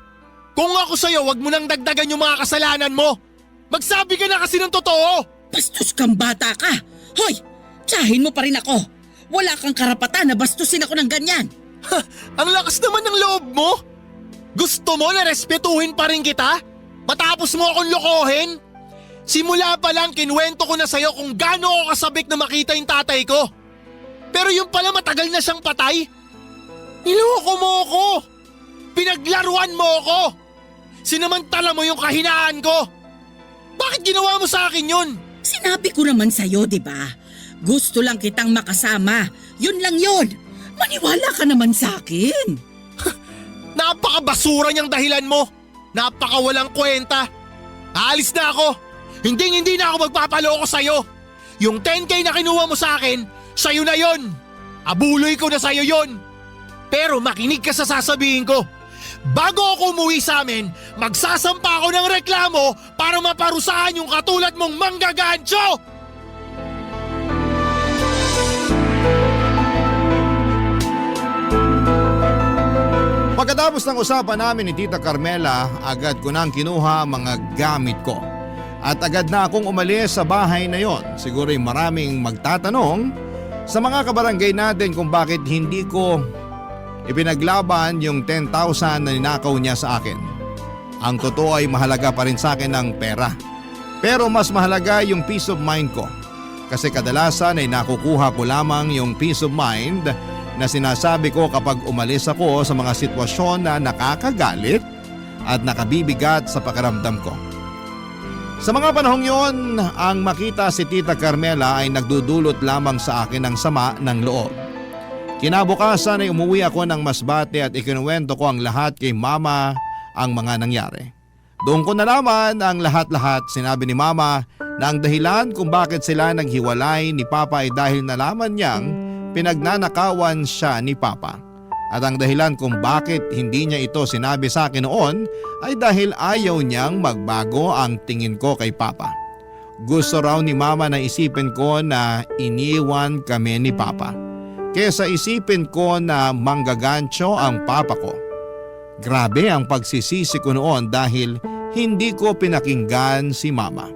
Speaker 7: Kung ako sa'yo, wag mo nang dagdagan yung mga kasalanan mo. Magsabi ka na kasi ng totoo.
Speaker 9: Bastos kang bata ka. Hoy, tsahin mo pa rin ako. Wala kang karapatan na bastusin ako ng ganyan.
Speaker 7: Ang lakas naman ng loob mo. Gusto mo na respetuhin pa rin kita? Matapos mo akong lokohin? Simula pa lang kinuwento ko na sa'yo kung gaano ako kasabik na makita yung tatay ko. Pero yung pala matagal na siyang patay. Niloko mo ako. Pinaglaruan mo ako. Sinamantala mo yung kahinaan ko. Bakit ginawa mo sa akin yun?
Speaker 9: Sinabi ko naman sa'yo, di ba? Gusto lang kitang makasama. Yun lang yun. Maniwala ka naman sa akin.
Speaker 7: Napakabasura niyang dahilan mo. Napakawalang kwenta. Aalis na ako. Hindi na ako magpapaloko sa'yo. Yung 10K na kinuha mo sa akin, sa'yo na yon. Abuloy ko na sa'yo yon. Pero makinig ka sa sasabihin ko. Bago ako umuwi sa amin, magsasampa ako ng reklamo para maparusahan yung katulad mong manggagancho!
Speaker 3: Pagkatapos ng usapan namin ni Tita Carmela, agad ko nang kinuha ang mga gamit ko. At agad na akong umalis sa bahay na yon. Siguro'y maraming magtatanong sa mga kabarangay natin kung bakit hindi ko ipinaglaban yung 10,000 na ninakaw niya sa akin. Ang totoo ay mahalaga pa rin sa akin ang pera. Pero mas mahalaga yung peace of mind ko. Kasi kadalasan ay nakukuha ko lamang yung peace of mind na sinasabi ko kapag umalis ako sa mga sitwasyon na nakakagalit at nakabibigat sa pakiramdam ko. Sa mga panahong yon, ang makita si Tita Carmela ay nagdudulot lamang sa akin ng sama ng loob. Kinabukasan ay umuwi ako ng Masbate at ikinuwento ko ang lahat kay Mama ang mga nangyari. Doon ko nalaman ang lahat-lahat. Sinabi ni Mama na ang dahilan kung bakit sila naghiwalay ni Papa ay dahil nalaman niyang pinagnanakawan siya ni Papa. At ang dahilan kung bakit hindi niya ito sinabi sa akin noon ay dahil ayaw niyang magbago ang tingin ko kay Papa. Gusto raw ni Mama na isipin ko na iniwan kami ni Papa, kesa isipin ko na manggagancho ang Papa ko. Grabe ang pagsisisi ko noon dahil hindi ko pinakinggan si Mama.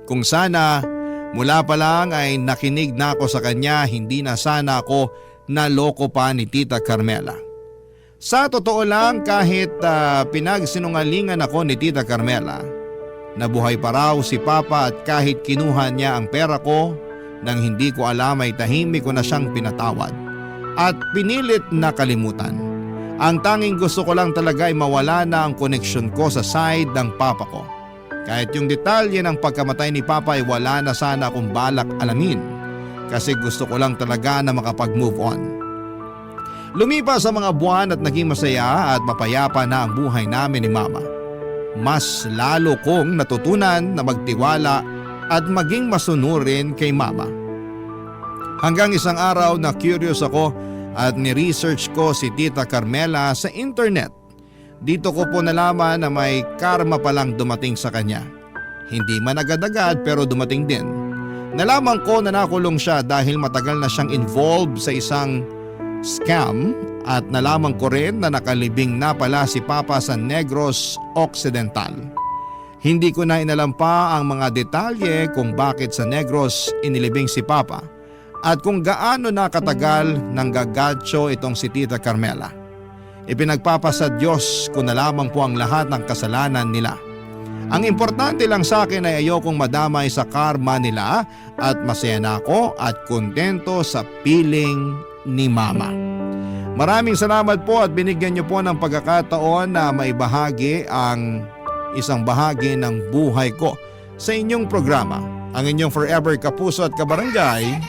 Speaker 3: Kung sana mula pa lang ay nakinig na ako sa kanya, hindi na sana ako naloko pa ni Tita Carmela. Sa totoo lang, kahit pinagsinungalingan ako ni Tita Carmela, nabuhay pa raw si Papa at kahit kinuha niya ang pera ko nang hindi ko alam ay tahimik ko na siyang pinatawad at pinilit na kalimutan. Ang tanging gusto ko lang talaga ay mawala na ang koneksyon ko sa side ng Papa ko. Kahit yung detalye ng pagkamatay ni Papa ay wala na sana akong balak alamin kasi gusto ko lang talaga na makapag-move on. Lumipas sa mga buwan at naging masaya at mapayapa na ang buhay namin ni Mama. Mas lalo kong natutunan na magtiwala at maging masunurin kay Mama. Hanggang isang araw na curious ako at ni-research ko si Tita Carmela sa internet. Dito ko po nalaman na may karma palang dumating sa kanya. Hindi man agad-agad pero dumating din. Nalaman ko na nakulong siya dahil matagal na siyang involved sa isang scam at nalaman ko rin na nakalibing na pala si Papa sa Negros Occidental. Hindi ko na inalam pa ang mga detalye kung bakit sa Negros inilibing si Papa at kung gaano na katagal nang gagadyo itong si Tita Carmela. Ipinagpapasa Diyos ko na lamang po ang lahat ng kasalanan nila. Ang importante lang sa akin ay ayokong madamay sa karma nila at masaya na ako at kontento sa piling ni Mama. Maraming salamat po at binigyan niyo po ng pagkakataon na maibahagi ang isang bahagi ng buhay ko sa inyong programa. Ang inyong forever kapuso at kabarangay,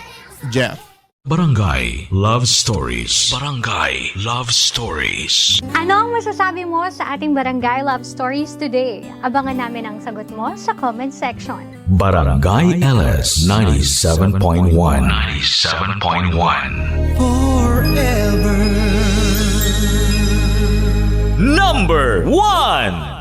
Speaker 3: Jeff.
Speaker 1: Barangay Love Stories. Barangay Love Stories.
Speaker 11: Ano ang masasabi mo sa ating Barangay Love Stories today? Abangan namin ang sagot mo sa comment section.
Speaker 1: Barangay LS 97.1. 97.1.
Speaker 12: Forever.
Speaker 1: Number 1.